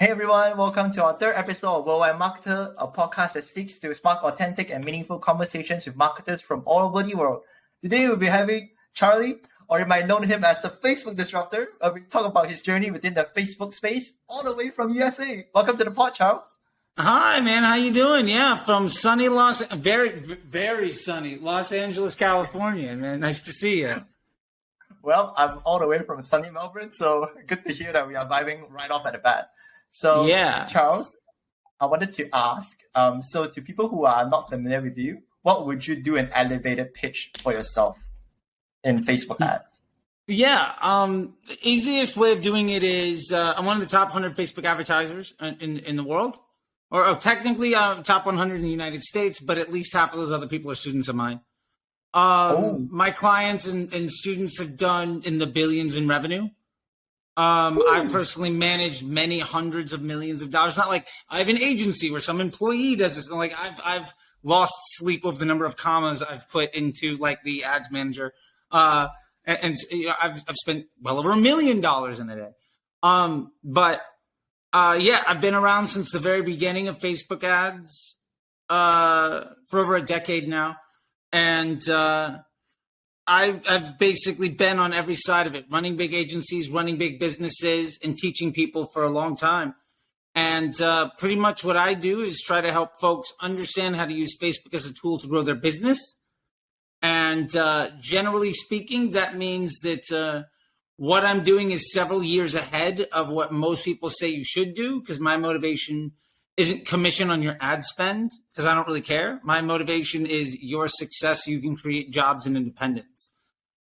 Hey everyone, welcome to our third episode of WWM Marketer, a podcast that seeks to spark authentic and meaningful conversations with marketers from all over the world. Today we'll be having Charley, or you might know him as the Facebook Disruptor. We talk about his journey within the Facebook space, all the way from USA. Welcome to the pod, Charles. Hi, man. How you doing? Yeah, from sunny very sunny Los Angeles, California, man. Nice to see you. Well, I'm all the way from sunny Melbourne, so good to hear that we are vibing right off at the bat. So, yeah, Charles, I wanted to ask, so to people who are not familiar with you, what would you do an elevator pitch for yourself in Facebook ads? Yeah, the easiest way of doing it is I'm one of the top 100 Facebook advertisers in the world. Or technically top 100 in the United States, but at least half of those other people are students of mine. My clients and students have done in the billions in revenue. I've personally managed many hundreds of millions of dollars. Not like I have an agency where some employee does this. Like I've lost sleep over the number of commas I've put into like the ads manager. And you know, I've spent well over $1 million in a day. Yeah, I've been around since the very beginning of Facebook ads for over a decade now. And I've basically been on every side of it, running big agencies, running big businesses, and teaching people for a long time. And pretty much what I do is try to help folks understand how to use Facebook as a tool to grow their business. And generally speaking, that means that what I'm doing is several years ahead of what most people say you should do, because my motivation isn't commission on your ad spend, because I don't really care. My motivation is your success so you can create jobs and independence.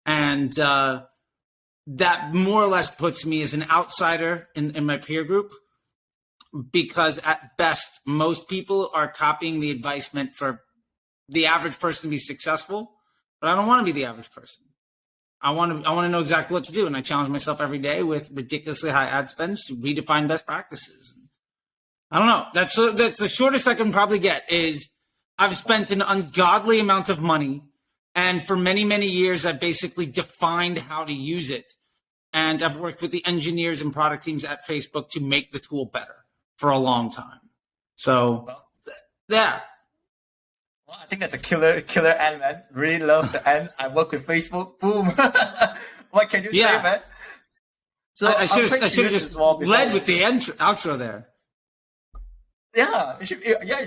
And that more or less puts me as an outsider in my peer group, because at best, most people are copying the advice meant for the average person to be successful, but I don't want to be the average person. I want to know exactly what to do, and I challenge myself every day with ridiculously high ad spends to redefine best practices. I don't know. That's the shortest I can probably get. Is I've spent an ungodly amount of money, and for many, many years, I've basically defined how to use it, and I've worked with the engineers and product teams at Facebook to make the tool better for a long time. So, yeah. Well, I think that's a killer end, man. Really love the end. I work with Facebook. Boom. What can you say, man? So I should have just led with the outro there. Yeah, you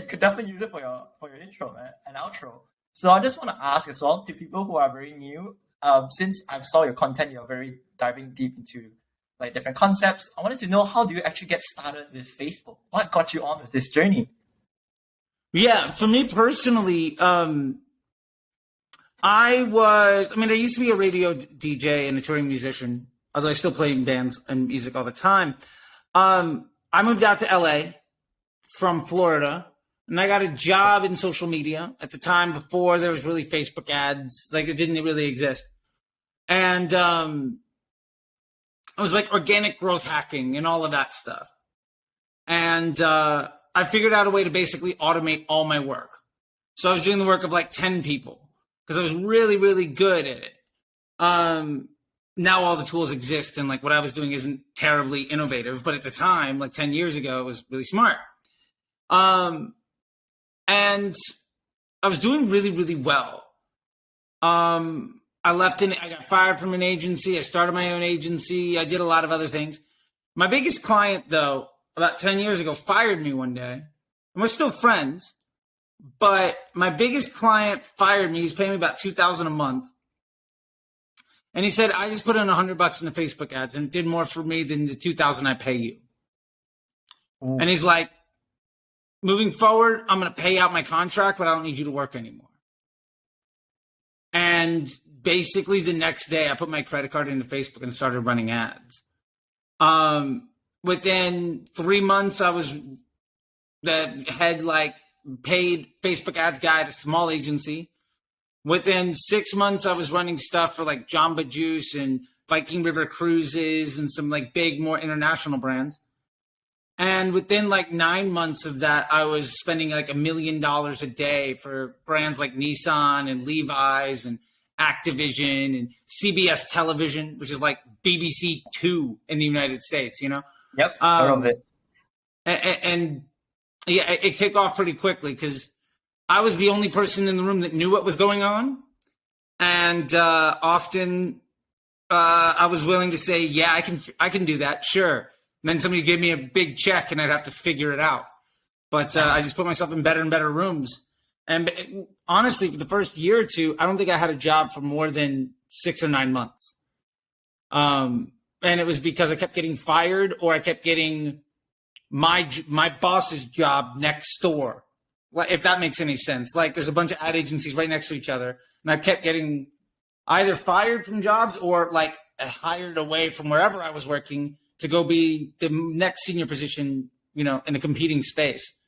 could definitely use it for your intro, man, and outro. So I just want to ask as well to people who are very new. Since I saw your content, you're very diving deep into like different concepts. I wanted to know, how do you actually get started with Facebook? What got you on with this journey? Yeah, for me personally, I used to be a radio DJ and a touring musician, although I still play in bands and music all the time. I moved out to LA from Florida, and I got a job in social media at the time before there was really Facebook ads. Like, it didn't really exist. And it was like organic growth hacking and all of that stuff. And I figured out a way to basically automate all my work. So I was doing the work of like 10 people because I was really, really good at it. Now all the tools exist, and like what I was doing isn't terribly innovative, but at the time, like 10 years ago, it was really smart. And I was doing really, really well. I got fired from an agency. I started my own agency. I did a lot of other things. My biggest client, though, about 10 years ago, fired me one day. And we're still friends, but my biggest client fired me. He was paying me about $2,000 a month. And he said, I just put in $100 into Facebook ads, and it did more for me than the $2,000 I pay you. Mm. And he's like, moving forward, I'm going to pay out my contract, but I don't need you to work anymore. And basically the next day I put my credit card into Facebook and started running ads. Within 3 months, I was the head paid Facebook ads guy at a small agency. Within 6 months, I was running stuff for like Jamba Juice and Viking River Cruises and some like big, more international brands. And within like 9 months of that, I was spending like $1 million a day for brands like Nissan and Levi's and Activision and CBS Television, which is like BBC 2 in the United States, you know? Yep, I love it. and yeah, it took off pretty quickly because I was the only person in the room that knew what was going on. And often I was willing to say, yeah, I can do that. Sure. And then somebody gave me a big check and I'd have to figure it out. But I just put myself in better and better rooms. And honestly, for the first year or two, I don't think I had a job for more than 6 or 9 months. And it was because I kept getting fired or I kept getting my boss's job next door. If that makes any sense. Like there's a bunch of ad agencies right next to each other. And I kept getting either fired from jobs or like hired away from wherever I was working to go be the next senior position, in a competing space.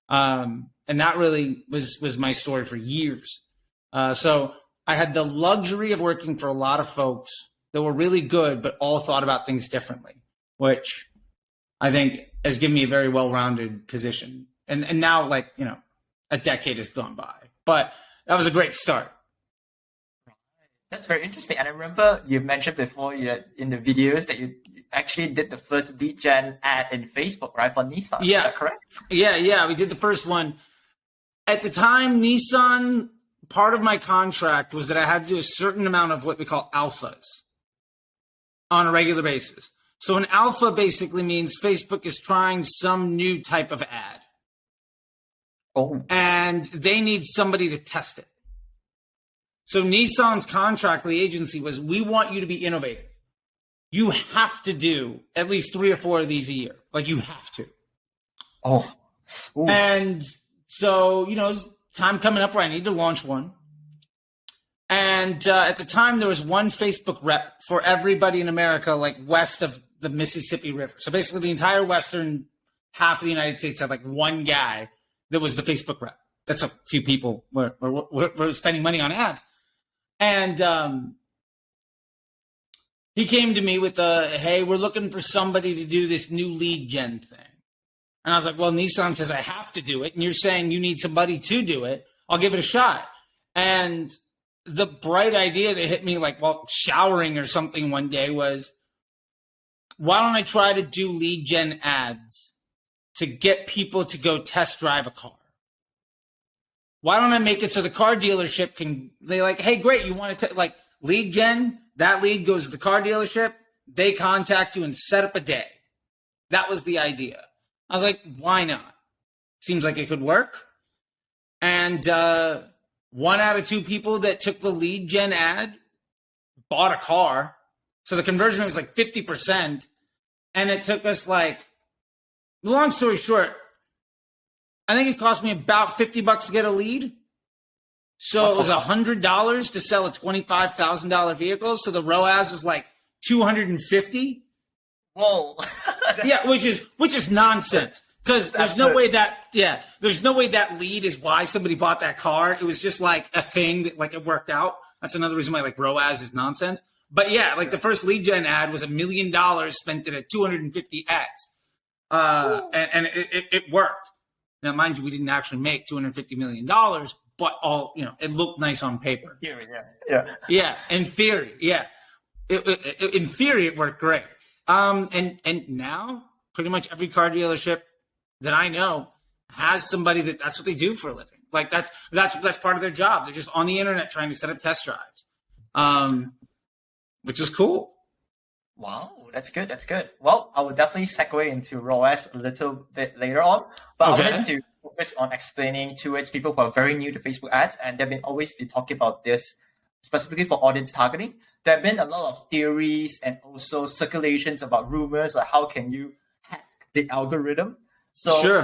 And that really was my story for years. So I had the luxury of working for a lot of folks that were really good, but all thought about things differently, which I think has given me a very well-rounded position. And now, a decade has gone by. But that was a great start. That's very interesting. And I remember you mentioned before in the videos that you actually did the first lead gen ad in Facebook, right, for Nissan. Yeah. Is that correct? Yeah. We did the first one. At the time, Nissan, part of my contract was that I had to do a certain amount of what we call alphas on a regular basis. So an alpha basically means Facebook is trying some new type of ad. Oh. And they need somebody to test it. So Nissan's contract with the agency was, we want you to be innovative. You have to do at least 3 or 4 of these a year. Like you have to. Oh. Ooh. And so, it's time coming up where I need to launch one. And at the time, there was one Facebook rep for everybody in America, like west of the Mississippi River. So basically the entire western half of the United States had like one guy that was the Facebook rep. That's a few people were spending money on ads. And he came to me with hey, we're looking for somebody to do this new lead gen thing. And I was like, well, Nissan says I have to do it. And you're saying you need somebody to do it. I'll give it a shot. And the bright idea that hit me while showering or something one day was, why don't I try to do lead gen ads to get people to go test drive a car? Why don't I make it so the car dealership they hey, great, you want to lead gen? That lead goes to the car dealership. They contact you and set up a day. That was the idea. I was like, why not? Seems like it could work. And 1 out of 2 people that took the lead gen ad bought a car. So the conversion rate was 50%. And it took us long story short, I think it cost me about $50 to get a lead. So it was $100 to sell a $25,000 vehicle. So the ROAS was $250. Whoa. Yeah, which is nonsense. Because there's no way that lead is why somebody bought that car. It was just a thing that it worked out. That's another reason why ROAS is nonsense. But yeah, the first lead gen ad was $1 million spent at a 250x. And it worked. Now, mind you, we didn't actually make $250 million, but it looked nice on paper. Yeah. In theory, yeah. In theory, it worked great. And now pretty much every car dealership that I know has somebody that's what they do for a living. That's part of their job. They're just on the internet trying to set up test drives, which is cool. Wow, that's good. Well, I will definitely segue into ROAS a little bit later on, but okay. I wanted to focus on explaining towards people who are very new to Facebook ads, and they've always been talking about this specifically for audience targeting. There have been a lot of theories and also circulations about rumors like how can you hack the algorithm. So sure.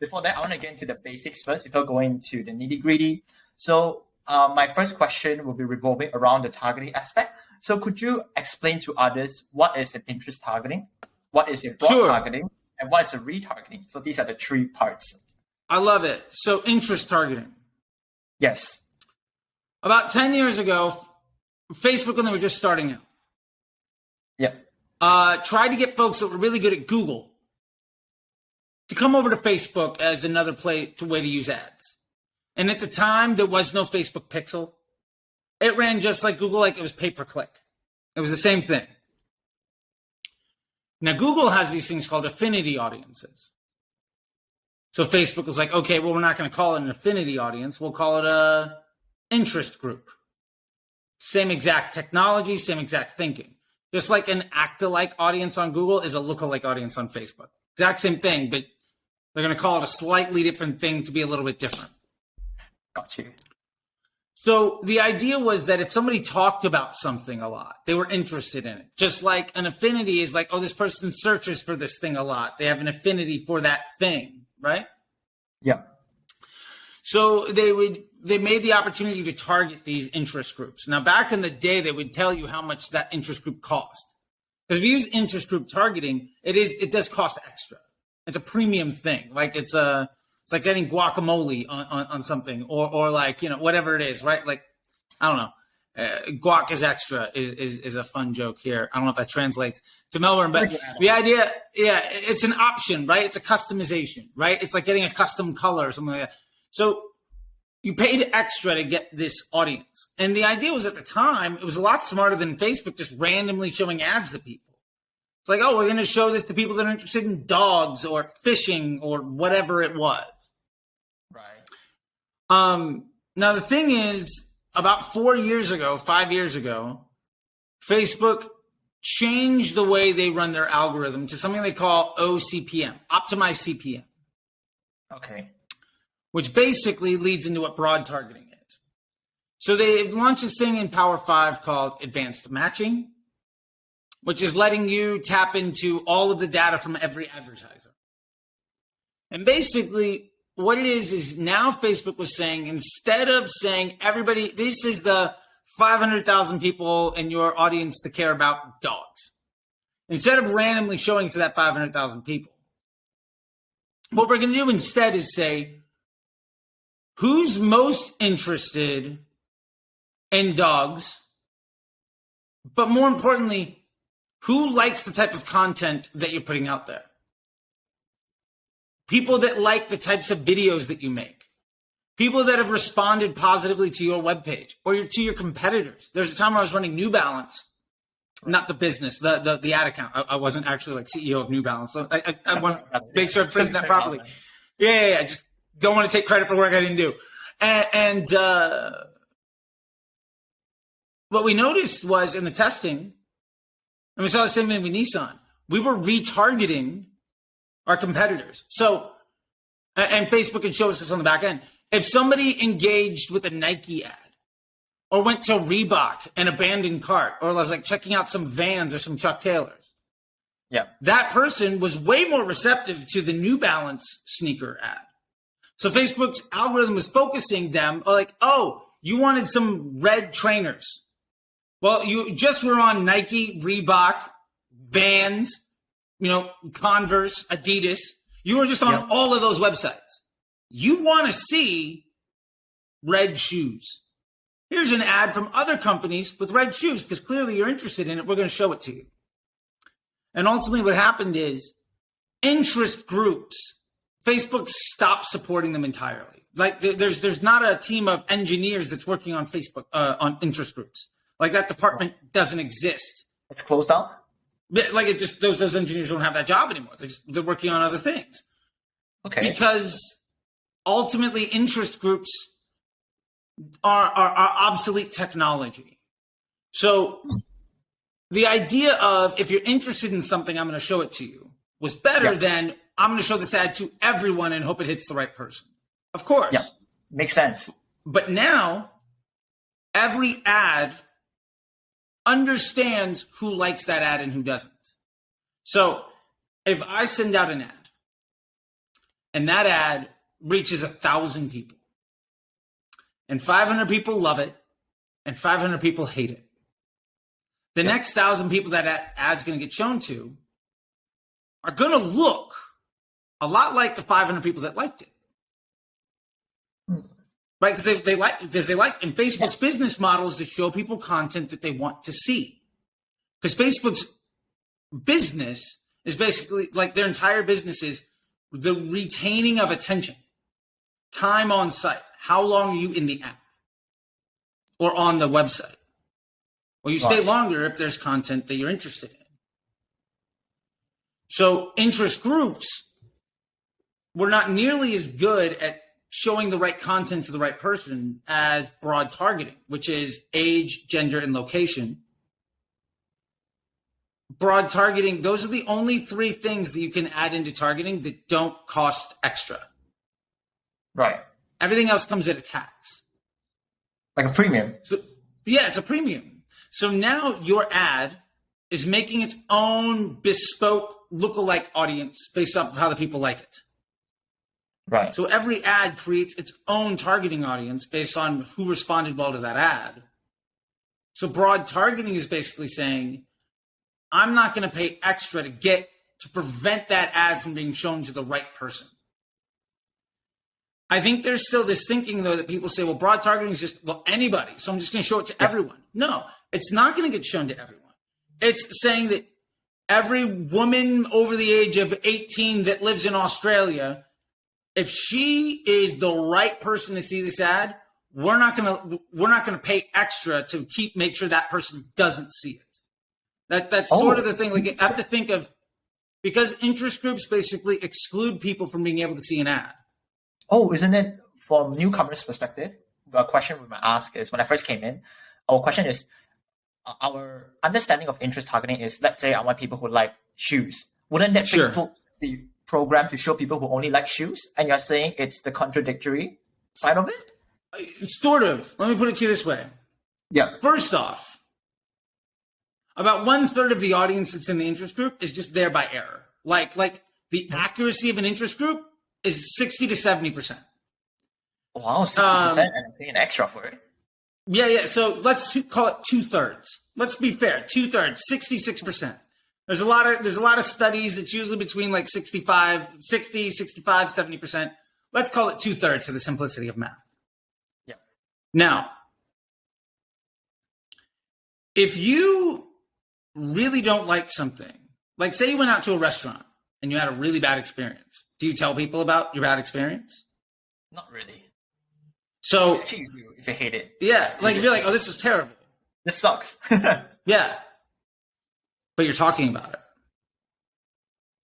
Before that, I want to get into the basics first before going to the nitty gritty. So my first question will be revolving around the targeting aspect. So could you explain to others what is an interest targeting, what is a broad targeting, and what is a retargeting? So these are the 3 parts. I love it. So interest targeting. Yes. About 10 years ago, Facebook, when they were just starting out, tried to get folks that were really good at Google to come over to Facebook as another way to use ads. And at the time, there was no Facebook Pixel. It ran just like Google, it was pay-per-click. It was the same thing. Now, Google has these things called affinity audiences. So Facebook was like, okay, well, we're not going to call it an affinity audience. We'll call it a interest group. Same exact technology, same exact thinking. Just like an act-alike audience on Google is a look-alike audience on Facebook. Exact same thing, but they're going to call it a slightly different thing to be a little bit different. Got you. So the idea was that if somebody talked about something a lot, they were interested in it. Just like an affinity is like, oh, this person searches for this thing a lot. They have an affinity for that thing, right? Yeah. So they made the opportunity to target these interest groups. Now, back in the day, they would tell you how much that interest group cost. Because if you use interest group targeting, it does cost extra. It's a premium thing. Like it's like getting guacamole on something or like, you know, whatever it is, right? Like, I don't know. Guac is extra is a fun joke here. I don't know if that translates to Melbourne, but the idea, yeah, it's an option, right? It's a customization, right? It's like getting a custom color or something like that. So you paid extra to get this audience. And the idea was at the time, it was a lot smarter than Facebook just randomly showing ads to people. It's like, oh, we're going to show this to people that are interested in dogs or fishing or whatever it was. Right. Now, the thing is, about 5 years ago, Facebook changed the way they run their algorithm to something they call OCPM, optimized CPM. Okay. Which basically leads into what broad targeting is. So they launched this thing in Power 5 called advanced matching, which is letting you tap into all of the data from every advertiser. And basically what it is now Facebook was saying, instead of saying everybody, this is the 500,000 people in your audience that care about dogs. Instead of randomly showing to that 500,000 people, what we're going to do instead is say, who's most interested in dogs? But more importantly, who likes the type of content that you're putting out there? People that like the types of videos that you make. People that have responded positively to your webpage or to your competitors. There's a time where I was running New Balance, not the business, the ad account. I wasn't actually like CEO of New Balance. So I want to make sure I'm phrasing that properly. Yeah. I just don't want to take credit for work I didn't do. And what we noticed was in the testing, and we saw the same thing with Nissan, we were retargeting our competitors. So, and Facebook can show us this on the back end. If somebody engaged with a Nike ad or went to Reebok, an abandoned cart, or was like checking out some Vans or some Chuck Taylors, yeah, that person was way more receptive to the New Balance sneaker ad. So Facebook's algorithm was focusing them like, oh, you wanted some red trainers. Well, you just were on Nike, Reebok, Vans, Converse, Adidas. You were just on all of those websites. You want to see red shoes. Here's an ad from other companies with red shoes because clearly you're interested in it. We're going to show it to you. And ultimately what happened is interest groups, Facebook stopped supporting them entirely. Like there's not a team of engineers that's working on Facebook, on interest groups. Like that department doesn't exist. It's closed down? Like it just, those engineers don't have that job anymore. They're working on other things. Okay. Because ultimately interest groups are obsolete technology. So the idea of if you're interested in something, I'm going to show it to you was better than I'm going to show this ad to everyone and hope it hits the right person. Of course. Yeah. Makes sense. But now every ad understands who likes that ad and who doesn't. So if I send out an ad and that ad reaches 1,000 people and 500 people love it and 500 people hate it, the next 1,000 people that ad's going to get shown to are going to look a lot like the 500 people that liked it. Right? Because they like, and Facebook's business model is to show people content that they want to see. Because Facebook's business is basically like their entire business is the retaining of attention, time on site. How long are you in the app or on the website? Well, you stay longer if there's content that you're interested in. So interest groups we're not nearly as good at showing the right content to the right person as broad targeting, which is age, gender, and location. Broad targeting, those are the only three things that you can add into targeting that don't cost extra. Right. Everything else comes at a tax. Like a premium. So, yeah, it's a premium. So now your ad is making its own bespoke lookalike audience based off of how the people like it. Right. So every ad creates its own targeting audience based on who responded well to that ad. So broad targeting is basically saying, I'm not going to pay extra to prevent that ad from being shown to the right person. I think there's still this thinking, though, that people say, well, broad targeting is just, well, anybody. So I'm just going to show it to everyone. No, it's not going to get shown to everyone. It's saying that every woman over the age of 18 that lives in Australia, if she is the right person to see this ad, we're not going to pay extra to make sure that person doesn't see it. That's sort of the thing. Like, you have to think of, because interest groups basically exclude people from being able to see an ad. Oh, isn't it from newcomers' perspective? The question we might ask is, when I first came in, our question is, our understanding of interest targeting is, let's say I want people who like shoes. Wouldn't that Facebook be programmed to show people who only like shoes? And you're saying it's the contradictory side of it? Sort of. Let me put it to you this way. Yeah. First off, about 1/3 of the audience that's in the interest group is just there by error. Like the accuracy of an interest group is 60 to 70%. Wow, 60%, and I'm paying extra for it. Yeah. So let's call it 2/3. Let's be fair. 2/3, 66%. There's a lot of studies. It's usually between like 60, 65, 70%. Let's call it 2/3 for the simplicity of math. Yeah. Now, if you really don't like something, like say you went out to a restaurant and you had a really bad experience, do you tell people about your bad experience? Not really. So actually, you do if you hate it. Yeah, like if you're like, oh, this was terrible. This sucks. Yeah. But you're talking about it.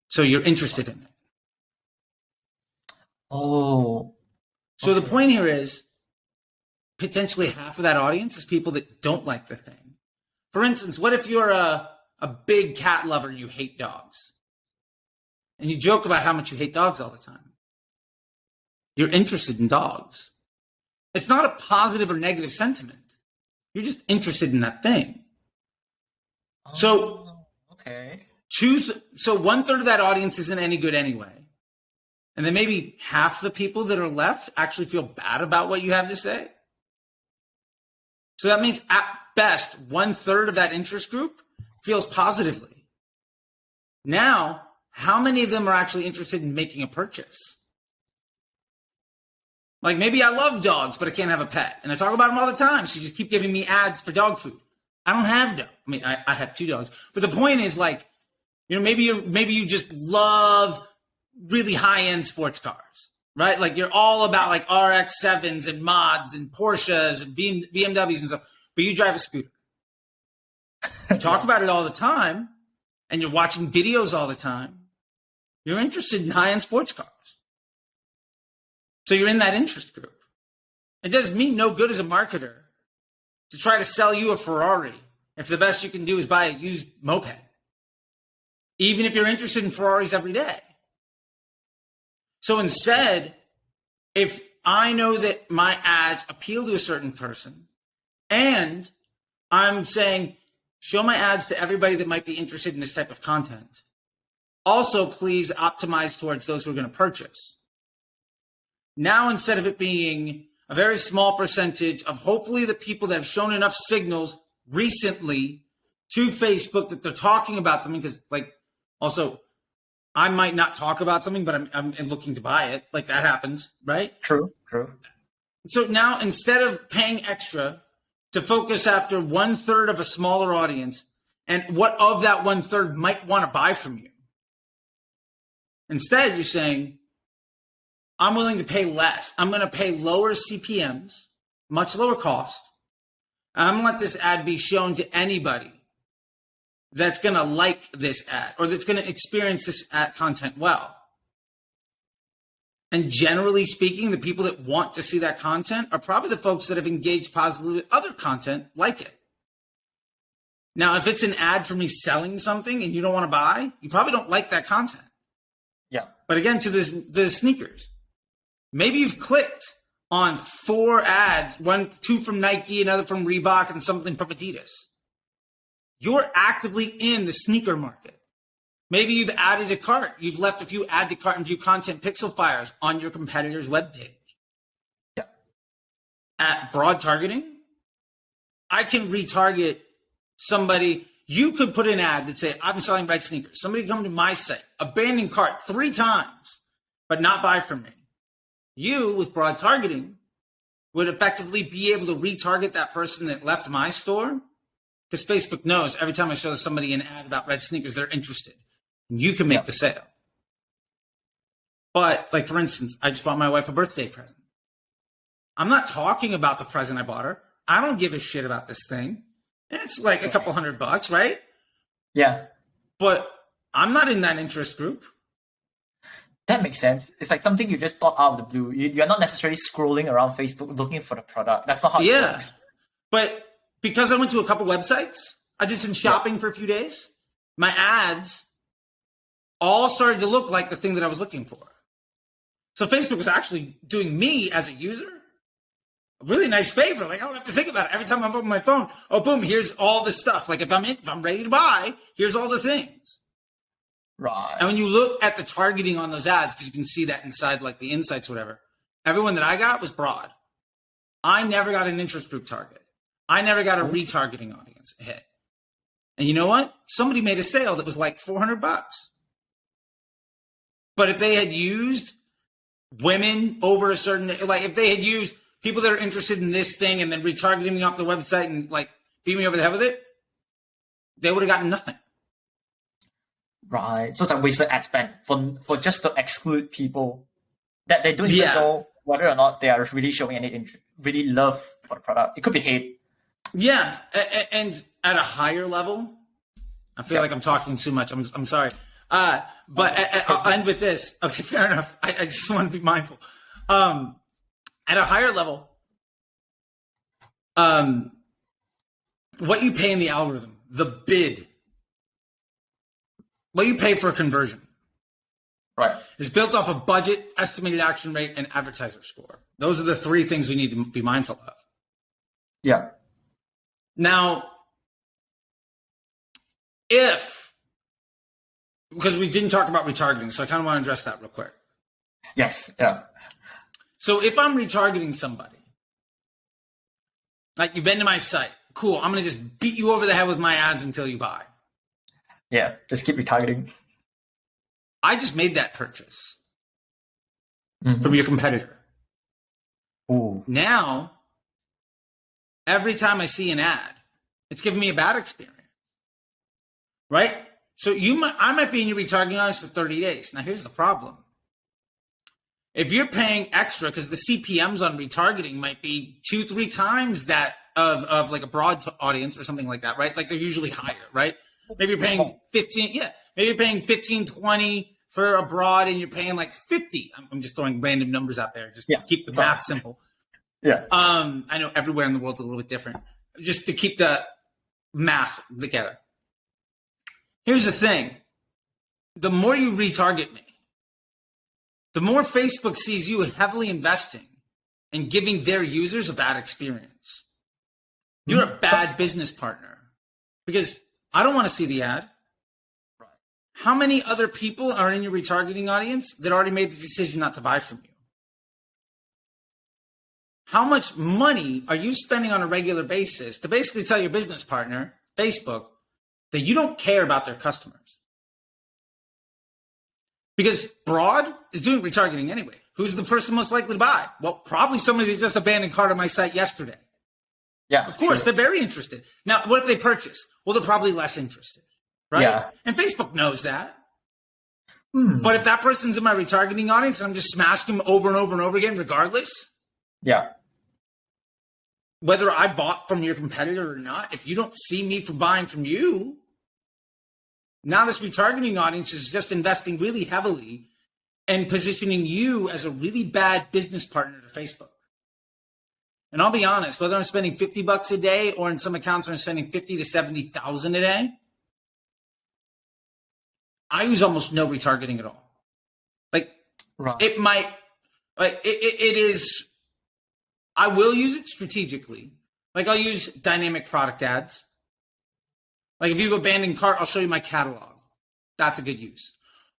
So you're interested in it. Oh. So the point here is potentially half of that audience is people that don't like the thing. For instance, what if you're a big cat lover and you hate dogs? And you joke about how much you hate dogs all the time. You're interested in dogs. It's not a positive or negative sentiment. You're just interested in that thing. Oh, so, okay. So 1/3 of that audience isn't any good anyway. And then maybe half the people that are left actually feel bad about what you have to say. So that means at best, 1/3 of that interest group feels positively. Now, how many of them are actually interested in making a purchase? Like maybe I love dogs, but I can't have a pet. And I talk about them all the time. So you just keep giving me ads for dog food. I don't have dogs. I mean, I have 2 dogs. But the point is like, maybe you just love really high-end sports cars, right? Like you're all about like RX-7s and mods and Porsches and BMWs and stuff, but you drive a scooter. You talk about it all the time and you're watching videos all the time. You're interested in high-end sports cars. So you're in that interest group. It does me no good as a marketer to try to sell you a Ferrari if the best you can do is buy a used moped, even if you're interested in Ferraris every day. So instead, if I know that my ads appeal to a certain person and I'm saying, show my ads to everybody that might be interested in this type of content, also please optimize towards those who are going to purchase. Now, instead of it being a very small percentage of hopefully the people that have shown enough signals recently to Facebook that they're talking about something, because like also I might not talk about something, but I'm looking to buy it. Like that happens, right? True. So now instead of paying extra to focus after 1/3 of a smaller audience and what of that 1/3 might want to buy from you, instead you're saying, I'm willing to pay less. I'm going to pay lower CPMs, much lower cost. I'm going to let this ad be shown to anybody that's going to like this ad or that's going to experience this ad content well. And generally speaking, the people that want to see that content are probably the folks that have engaged positively with other content like it. Now, if it's an ad for me selling something and you don't want to buy, you probably don't like that content. Yeah. But again, to the sneakers, maybe you've clicked on 4 ads, 2 from Nike, another from Reebok, and something from Adidas. You're actively in the sneaker market. Maybe you've added a cart. You've left a few add to cart and view content pixel fires on your competitor's webpage. Yeah. At broad targeting, I can retarget somebody. You could put an ad that say, I'm selling red sneakers. Somebody come to my site, abandon cart 3 times, but not buy from me. You, with broad targeting, would effectively be able to retarget that person that left my store, because Facebook knows every time I show somebody an ad about red sneakers, they're interested. You can make the sale. But, like, for instance, I just bought my wife a birthday present. I'm not talking about the present I bought her. I don't give a shit about this thing. It's like a couple $100, right? Yeah. But I'm not in that interest group. That makes sense. It's like something you just thought out of the blue. You're not necessarily scrolling around Facebook looking for the product. That's not how it works. But because I went to a couple websites, I did some shopping for a few days. My ads all started to look like the thing that I was looking for. So Facebook was actually doing me as a user a really nice favor. Like, I don't have to think about it. Every time I'm on my phone, oh, boom, here's all the stuff. Like, if I'm ready to buy, here's all the things. Right. And when you look at the targeting on those ads, because you can see that inside, like the insights, whatever, everyone that I got was broad. I never got an interest group target. I never got a retargeting audience hit. And you know what? Somebody made a sale that was like $400. But if they had used women over a certain, like if they had used people that are interested in this thing and then retargeting me off the website and like beat me over the head with it, they would have gotten nothing. Right. So it's a wasted ad spend for just to exclude people that they don't even know whether or not they are really showing any really love for the product. It could be hate. Yeah. And at a higher level, I feel like I'm talking too much. I'm sorry. But I'll end with this. Okay, fair enough. I just want to be mindful. At a higher level, what you pay in the algorithm, the bid, what you pay for a conversion, right, is built off of budget, estimated action rate, and advertiser score. Those are the 3 things we need to be mindful of. Yeah. Now, because we didn't talk about retargeting, so I kind of want to address that real quick. Yes. Yeah. So if I'm retargeting somebody, like you've been to my site, cool, I'm going to just beat you over the head with my ads until you buy. Yeah, just keep retargeting. I just made that purchase from your competitor. Ooh. Now, every time I see an ad, it's giving me a bad experience, right? So I might be in your retargeting audience for 30 days. Now, here's the problem. If you're paying extra, because the CPMs on retargeting might be 2-3 times that of like a broad audience or something like that, right? Like they're usually higher, right? Maybe you're paying 15, maybe you're paying 15, 20 for a broad and you're paying like 50. I'm just throwing random numbers out there just to keep the math simple. Yeah. I know everywhere in the world's a little bit different. Just to keep the math together. Here's the thing. The more you retarget me, the more Facebook sees you heavily investing and giving their users a bad experience. You're a bad business partner because I don't want to see the ad. Right. How many other people are in your retargeting audience that already made the decision not to buy from you? How much money are you spending on a regular basis to basically tell your business partner, Facebook, that you don't care about their customers? Because broad is doing retargeting anyway. Who's the person most likely to buy? Well, probably somebody that just abandoned cart on my site yesterday. Yeah, of course, they're very interested. Now, what if they purchase? Well, they're probably less interested, right? Yeah. And Facebook knows that. But if that person's in my retargeting audience and I'm just smashing them over and over and over again, regardless, whether I bought from your competitor or not, if you don't see me for buying from you, now this retargeting audience is just investing really heavily and positioning you as a really bad business partner to Facebook. And I'll be honest, whether I'm spending $50 a day or in some accounts I'm spending 50 to 70,000 a day, I use almost no retargeting at all. Like it might, like it is, I will use it strategically. Like I'll use dynamic product ads. Like if you have abandoned cart, I'll show you my catalog. That's a good use.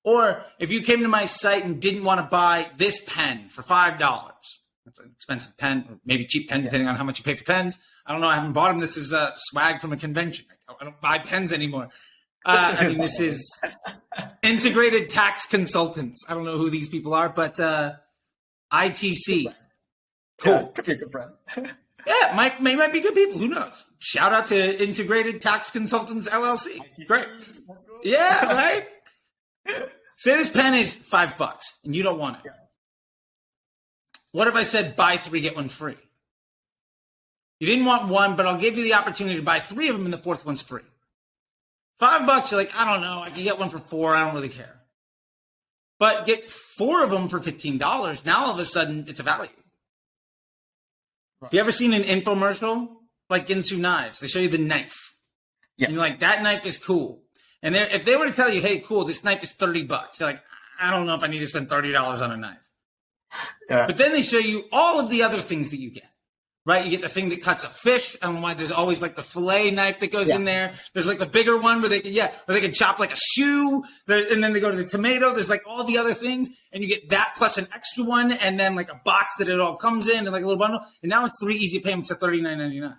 Or if you came to my site and didn't want to buy this pen for $5, that's an expensive pen, or maybe cheap pen, depending on how much you pay for pens. I don't know. I haven't bought them. This is swag from a convention. I don't buy pens anymore. This is Integrated Tax Consultants. I don't know who these people are, but ITC. Cool. Yeah, could be a good brand. Yeah, might be good people. Who knows? Shout out to Integrated Tax Consultants LLC. ITC. Great. Yeah, right? Say this pen is $5 and you don't want it. Yeah. What if I said buy 3, get 1 free? You didn't want one, but I'll give you the opportunity to buy 3 of them and the 4th one's free. $5, you're like, I don't know. I can get one for $4. I don't really care. But get 4 of them for $15. Now all of a sudden it's a value. Right. Have you ever seen an infomercial? Like Ginsu knives. They show you the knife. Yeah. And you're like, that knife is cool. And if they were to tell you, hey, cool, this knife is $30, you're like, I don't know if I need to spend $30 on a knife. Yeah. But then they show you all of the other things that you get, right? You get the thing that cuts a fish. I don't know why there's always like the fillet knife that goes in there. There's like the bigger one where they can chop like a shoe. And then they go to the tomato. There's like all the other things. And you get that plus an extra one and then like a box that it all comes in and like a little bundle. And now it's 3 easy payments at $39.99.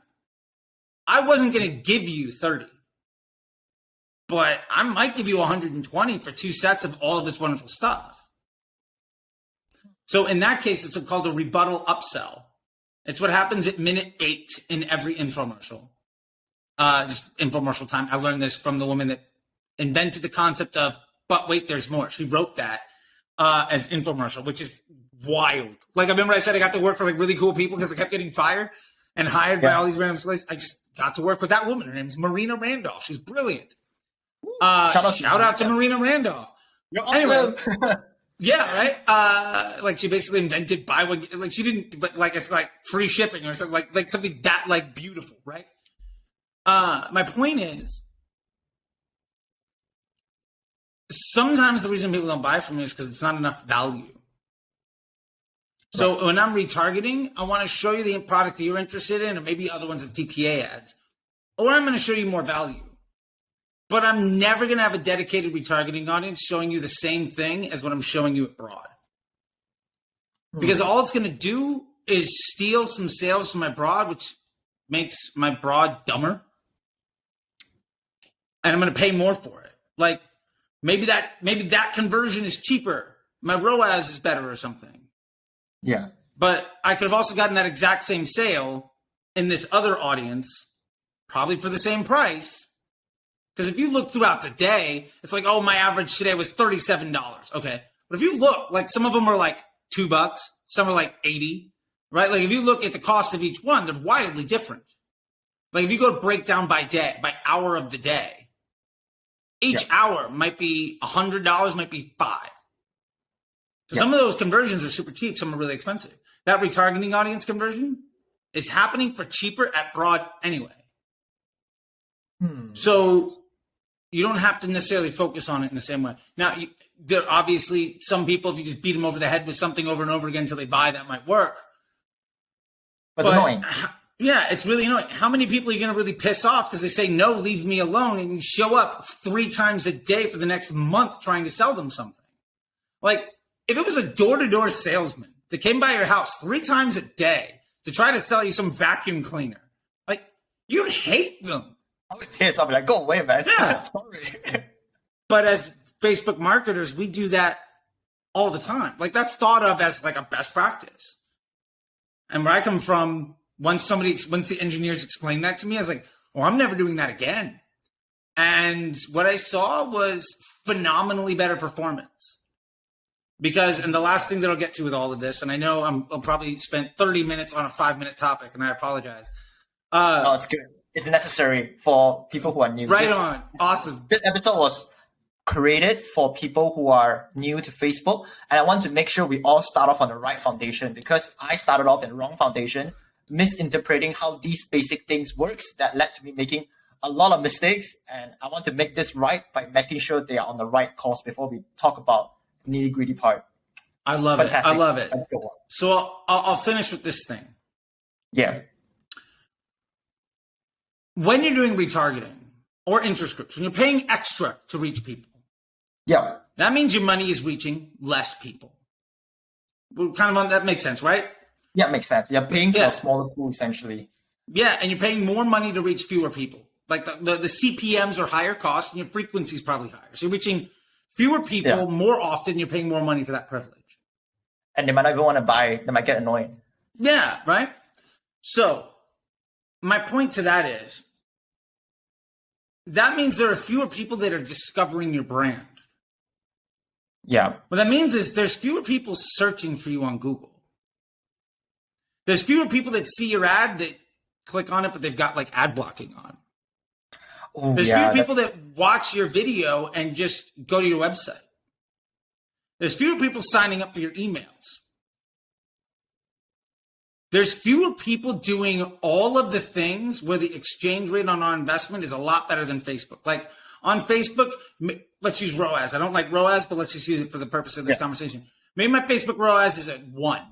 I wasn't going to give you 30. But I might give you 120 for 2 sets of all of this wonderful stuff. So in that case, it's called a rebuttal upsell. It's what happens at minute 8 in every infomercial. Just infomercial time. I learned this from the woman that invented the concept of, but wait, there's more. She wrote that as infomercial, which is wild. Like I remember I said I got to work for like really cool people because I kept getting fired and hired by all these random places. I just got to work with that woman. Her name is Marina Randolph. She's brilliant. Shout out to Marina Randolph. You're awesome. Anyway, yeah, right. Like she basically invented buy one, like she didn't, but like it's like free shipping or something like something that like beautiful, right? My point is, sometimes the reason people don't buy from me is because it's not enough value. So when I'm retargeting, I want to show you the product that you're interested in, or maybe other ones with DPA ads, or I'm going to show you more value. But I'm never going to have a dedicated retargeting audience showing you the same thing as what I'm showing you at broad. Because all it's going to do is steal some sales from my broad, which makes my broad dumber. And I'm going to pay more for it. Like maybe that conversion is cheaper. My ROAS is better or something. Yeah. But I could have also gotten that exact same sale in this other audience, probably for the same price. Because if you look throughout the day, it's like, oh, my average today was $37. Okay. But if you look, like some of them are like $2, some are like 80, right? Like if you look at the cost of each one, they're wildly different. Like if you go break down by day, by hour of the day, each hour might be $100, might be $5. So some of those conversions are super cheap. Some are really expensive. That retargeting audience conversion is happening for cheaper at broad anyway. So you don't have to necessarily focus on it in the same way. Now, there are obviously some people, if you just beat them over the head with something over and over again until they buy, that might work. But it's annoying. Yeah, it's really annoying. How many people are you going to really piss off because they say, no, leave me alone, and you show up 3 times a day for the next month trying to sell them something? Like, if it was a door-to-door salesman that came by your house 3 times a day to try to sell you some vacuum cleaner, like, you'd hate them. I would piss. I'll be like, go away, man. Yeah. Sorry. But as Facebook marketers, we do that all the time. Like that's thought of as like a best practice. And where I come from, once the engineers explained that to me, I was like, oh, I'm never doing that again. And what I saw was phenomenally better performance. And the last thing that I'll get to with all of this, and I know I'll probably spend 30 minutes on a 5-minute topic, and I apologize. No, it's good. It's necessary for people who are new. Right on. Awesome. This episode was created for people who are new to Facebook. And I want to make sure we all start off on the right foundation, because I started off in the wrong foundation, misinterpreting how these basic things works that led to me making a lot of mistakes. And I want to make this right by making sure they are on the right course before we talk about nitty gritty part. I love Fantastic. it. I love it. Let's go on. So I'll finish with this thing. Yeah. When you're doing retargeting or interest groups, when you're paying extra to reach people, Yeah. that means your money is reaching less people. We're kind of on that makes sense, right? Yeah, makes sense. You're paying for Yeah. a smaller pool essentially. Yeah, and you're paying more money to reach fewer people. Like the CPMs are higher cost and your frequency is probably higher. So you're reaching fewer people more often, you're paying more money for that privilege. And they might not even want to buy, they might get annoyed. Yeah, right? So my point to that is that means there are fewer people that are discovering your brand. Yeah. What that means is there's fewer people searching for you on Google. There's fewer people that see your ad that click on it, but they've got like ad blocking on. Ooh, There's yeah, fewer people that watch your video and just go to your website. There's fewer people signing up for your emails. There's fewer people doing all of the things where the exchange rate on our investment is a lot better than Facebook. Like on Facebook, let's use ROAS. I don't like ROAS, but let's just use it for the purpose of this conversation. Maybe my Facebook ROAS is at 1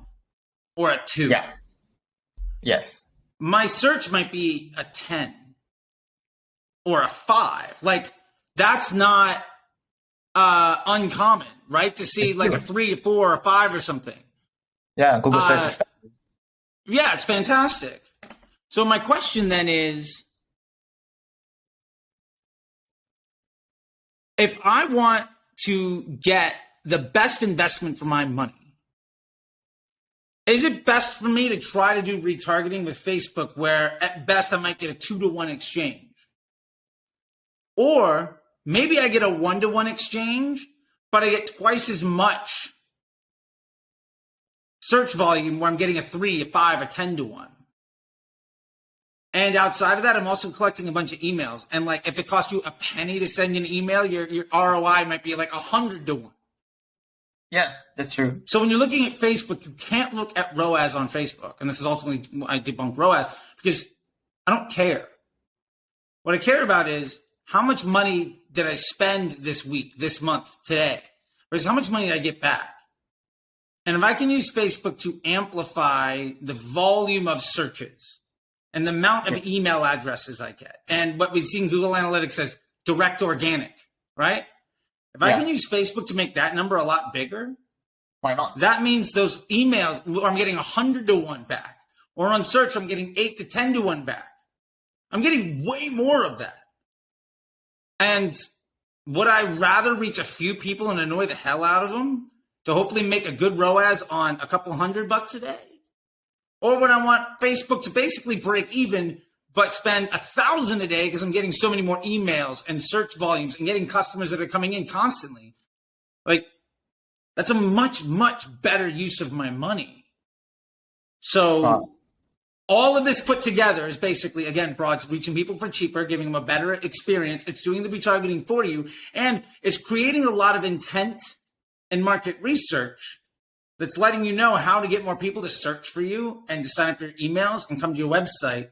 or a 2. Yeah. Yes. My search might be a 10 or a 5. Like that's not uncommon, right? To see like a 3, 4, or 5 or something. Yeah, Google search. Yeah, it's fantastic. So my question then is, if I want to get the best investment for my money, is it best for me to try to do retargeting with Facebook where at best I might get a 2-to-1 exchange? Or maybe I get a 1-to-1 exchange, but I get twice as much search volume where I'm getting a 3, a 5, a 10-to-1. And outside of that, I'm also collecting a bunch of emails. And like, if it costs you a penny to send an email, your ROI might be like 100-to-1. Yeah, that's true. So when you're looking at Facebook, you can't look at ROAS on Facebook. And this is ultimately why I debunk ROAS, because I don't care. What I care about is how much money did I spend this week, this month, today, versus how much money did I get back? And if I can use Facebook to amplify the volume of searches and the amount of email addresses I get, and what we've seen Google Analytics as direct organic, right? If I can use Facebook to make that number a lot bigger, why not? that means those emails, I'm getting 100-to-1 back. Or on search, I'm getting 8 to 10-to-1 back. I'm getting way more of that. And would I rather reach a few people and annoy the hell out of them to hopefully make a good ROAS on a couple $100 a day? Or would I want Facebook to basically break even, but spend 1,000 a day because I'm getting so many more emails and search volumes and getting customers that are coming in constantly? Like, that's a much, much better use of my money. So all of this put together is basically, again, Broad's reaching people for cheaper, giving them a better experience. It's doing the retargeting for you, and it's creating a lot of intent and market research that's letting you know how to get more people to search for you and to sign up for your emails and come to your website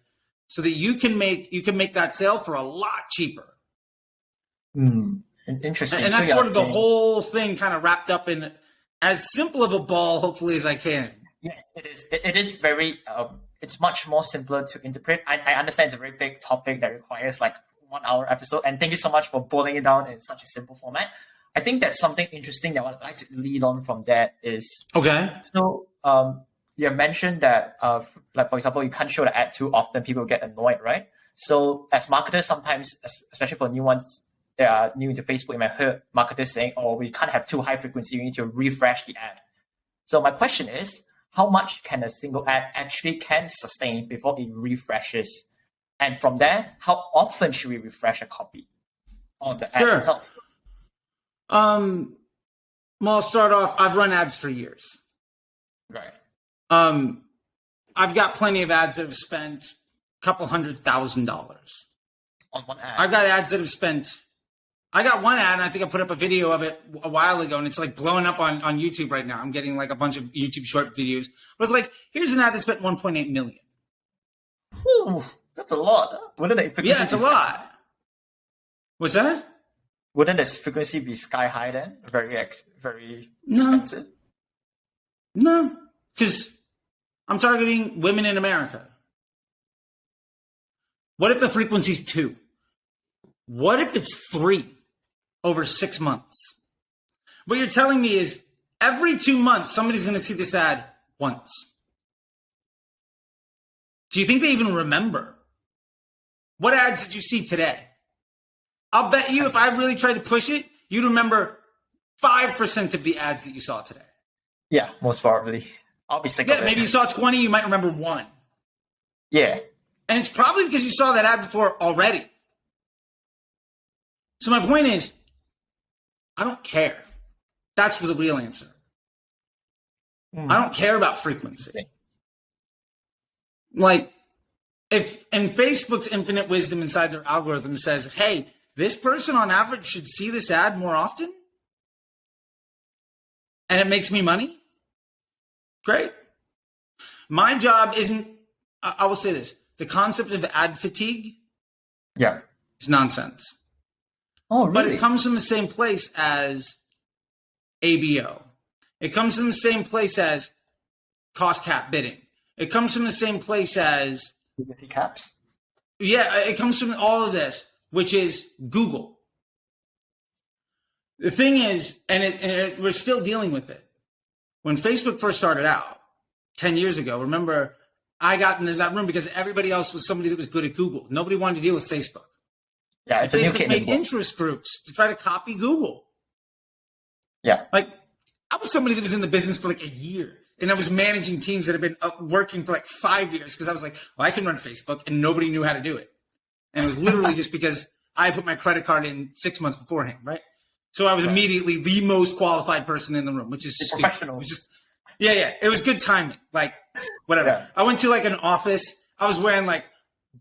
so that you can make that sale for a lot cheaper. Interesting. And that's sort of the whole thing kind of wrapped up in as simple of a ball, hopefully, as I can. Yes, it is. It is very, it's much more simpler to interpret. I understand it's a very big topic that requires like 1 hour episode. And thank you so much for boiling it down in such a simple format. I think that's something interesting that I would like to lead on from that is, okay. So you mentioned that, like, for example, you can't show the ad too often, people get annoyed, right? So as marketers, sometimes, especially for new ones that are new to Facebook, you might hear marketers saying, oh, we can't have too high frequency, you need to refresh the ad. So my question is, how much can a single ad actually can sustain before it refreshes? And from there, how often should we refresh a copy on the ad itself? Well, I'll start off. I've run ads for years. Right. I've got plenty of ads that have spent a couple $100,000 on one ad. I've got ads that have spent I got one ad, and I think I put up a video of it a while ago, and it's like blowing up on YouTube right now. I'm getting like a bunch of YouTube short videos. But it's like, here's an ad that spent 1.8 million. Ooh, that's a lot. Wouldn't the frequency Yeah, it's a be lot. What's that? Wouldn't the frequency be sky high then? Very No. expensive. No, because I'm targeting women in America. What if the frequency's 2? What if it's 3 over 6 months? What you're telling me is every 2 months, somebody's going to see this ad once. Do you think they even remember? What ads did you see today? I'll bet you if I really tried to push it, you'd remember 5% of the ads that you saw today. Yeah, most probably. I'll be sick of it. Yeah, maybe you saw 20, you might remember 1. Yeah. And it's probably because you saw that ad before already. So my point is, I don't care. That's the real answer. I don't care about frequency. Like, if in Facebook's infinite wisdom inside their algorithm says, hey, this person on average should see this ad more often, and it makes me money, great. My job isn't, I will say this, the concept of ad fatigue is nonsense. Oh, really? But it comes from the same place as ABO. It comes from the same place as cost cap bidding. It comes from the same place as frequency caps. Yeah, it comes from all of this, which is Google. The thing is, and we're still dealing with it. When Facebook first started out 10 years ago, remember, I got into that room because everybody else was somebody that was good at Google. Nobody wanted to deal with Facebook. Yeah, it's a new kid. Facebook made interest groups to try to copy Google. Yeah. Like, I was somebody that was in the business for like a year. And I was managing teams that had been working for like 5 years because I was like, well, I can run Facebook, and nobody knew how to do it. And it was literally just because I put my credit card in 6 months beforehand, right? So I was immediately the most qualified person in the room, which is professional. It was just, yeah. It was good timing. Like, whatever. Yeah. I went to like an office. I was wearing like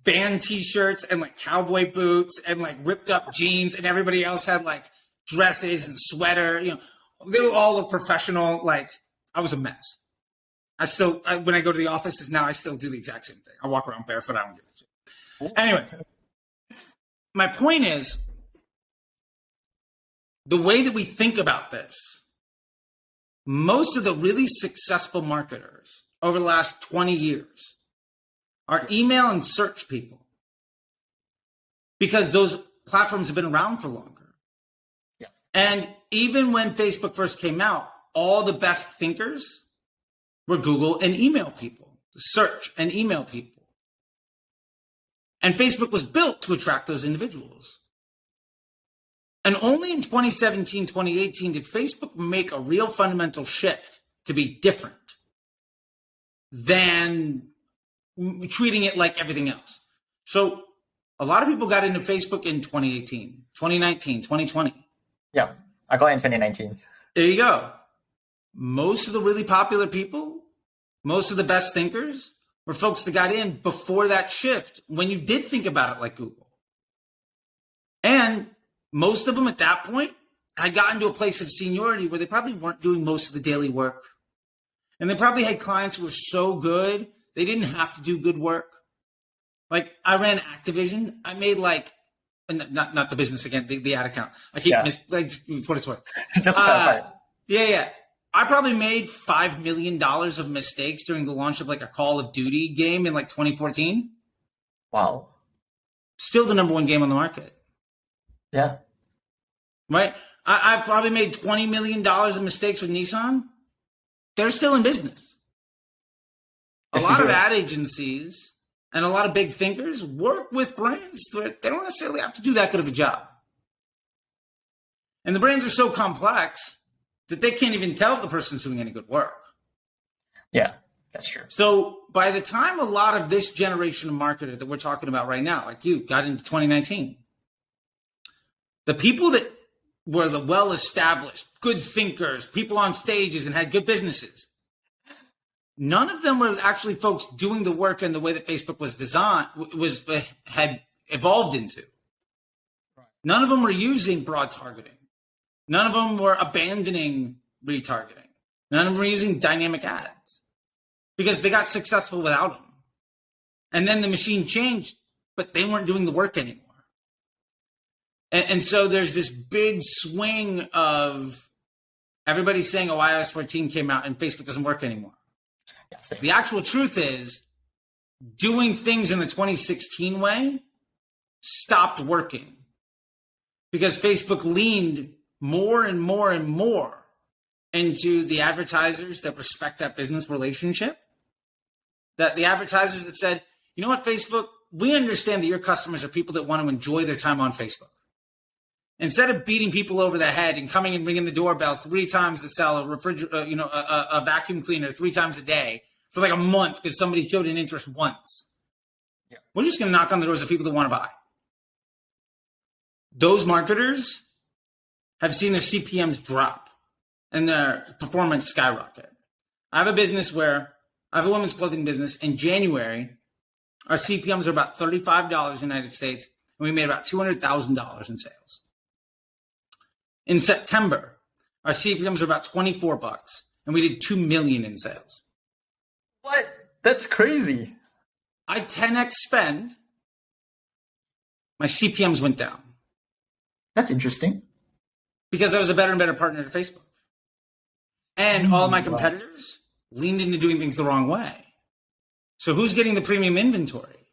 band t-shirts and like cowboy boots and like ripped up jeans, and everybody else had like dresses and sweater. You know, they all look professional. Like, I was a mess. When I go to the offices now, I still do the exact same thing. I walk around barefoot. I don't give a shit. Anyway, my point is, the way that we think about this, most of the really successful marketers over the last 20 years are email and search people, because those platforms have been around for longer. Yeah. And even when Facebook first came out, all the best thinkers were Google and email people, search and email people. And Facebook was built to attract those individuals. And only in 2017, 2018 did Facebook make a real fundamental shift to be different than treating it like everything else. So a lot of people got into Facebook in 2018, 2019, 2020. Yeah, I got in 2019. There you go. Most of the really popular people, most of the best thinkers were folks that got in before that shift, when you did think about it like Google. And most of them at that point had gotten to a place of seniority where they probably weren't doing most of the daily work. And they probably had clients who were so good, they didn't have to do good work. Like, I ran Activision. I made like, not the business again, the ad account. I keep like, what it's worth. Just Yeah. I probably made $5 million of mistakes during the launch of like a Call of Duty game in like 2014. Wow. Still the number one game on the market. Yeah. Right? I've probably made $20 million of mistakes with Nissan. They're still in business. A lot of ad agencies and a lot of big thinkers work with brands that they don't necessarily have to do that good of a job. And the brands are so complex that they can't even tell if the person's doing any good work. Yeah, that's true. So by the time a lot of this generation of marketer that we're talking about right now, like you, got into 2019, the people that were the well-established, good thinkers, people on stages and had good businesses, none of them were actually folks doing the work in the way that Facebook was designed, had evolved into. Right. None of them were using broad targeting. None of them were abandoning retargeting. None of them were using dynamic ads because they got successful without them. And then the machine changed, but they weren't doing the work anymore. And so there's this big swing of everybody's saying, oh, iOS 14 came out and Facebook doesn't work anymore. Yes. The actual truth is doing things in the 2016 way stopped working because Facebook leaned more and more and more into the advertisers that respect that business relationship. That the advertisers that said, you know what, Facebook, we understand that your customers are people that want to enjoy their time on Facebook. Instead of beating people over the head and coming and ringing the doorbell 3 times to sell a vacuum cleaner 3 times a day for like a month because somebody showed an interest once, we're just going to knock on the doors of people that want to buy. Those marketers have seen their CPMs drop and their performance skyrocket. I have a business where I have a women's clothing business. In January, our CPMs are about $35 in the United States, and we made about $200,000 in sales. In September, our CPMs are about $24, and we did $2 million in sales. What? That's crazy. I 10x spend. My CPMs went down. That's interesting. Because I was a better and better partner to Facebook. And all of my competitors leaned into doing things the wrong way. So who's getting the premium inventory?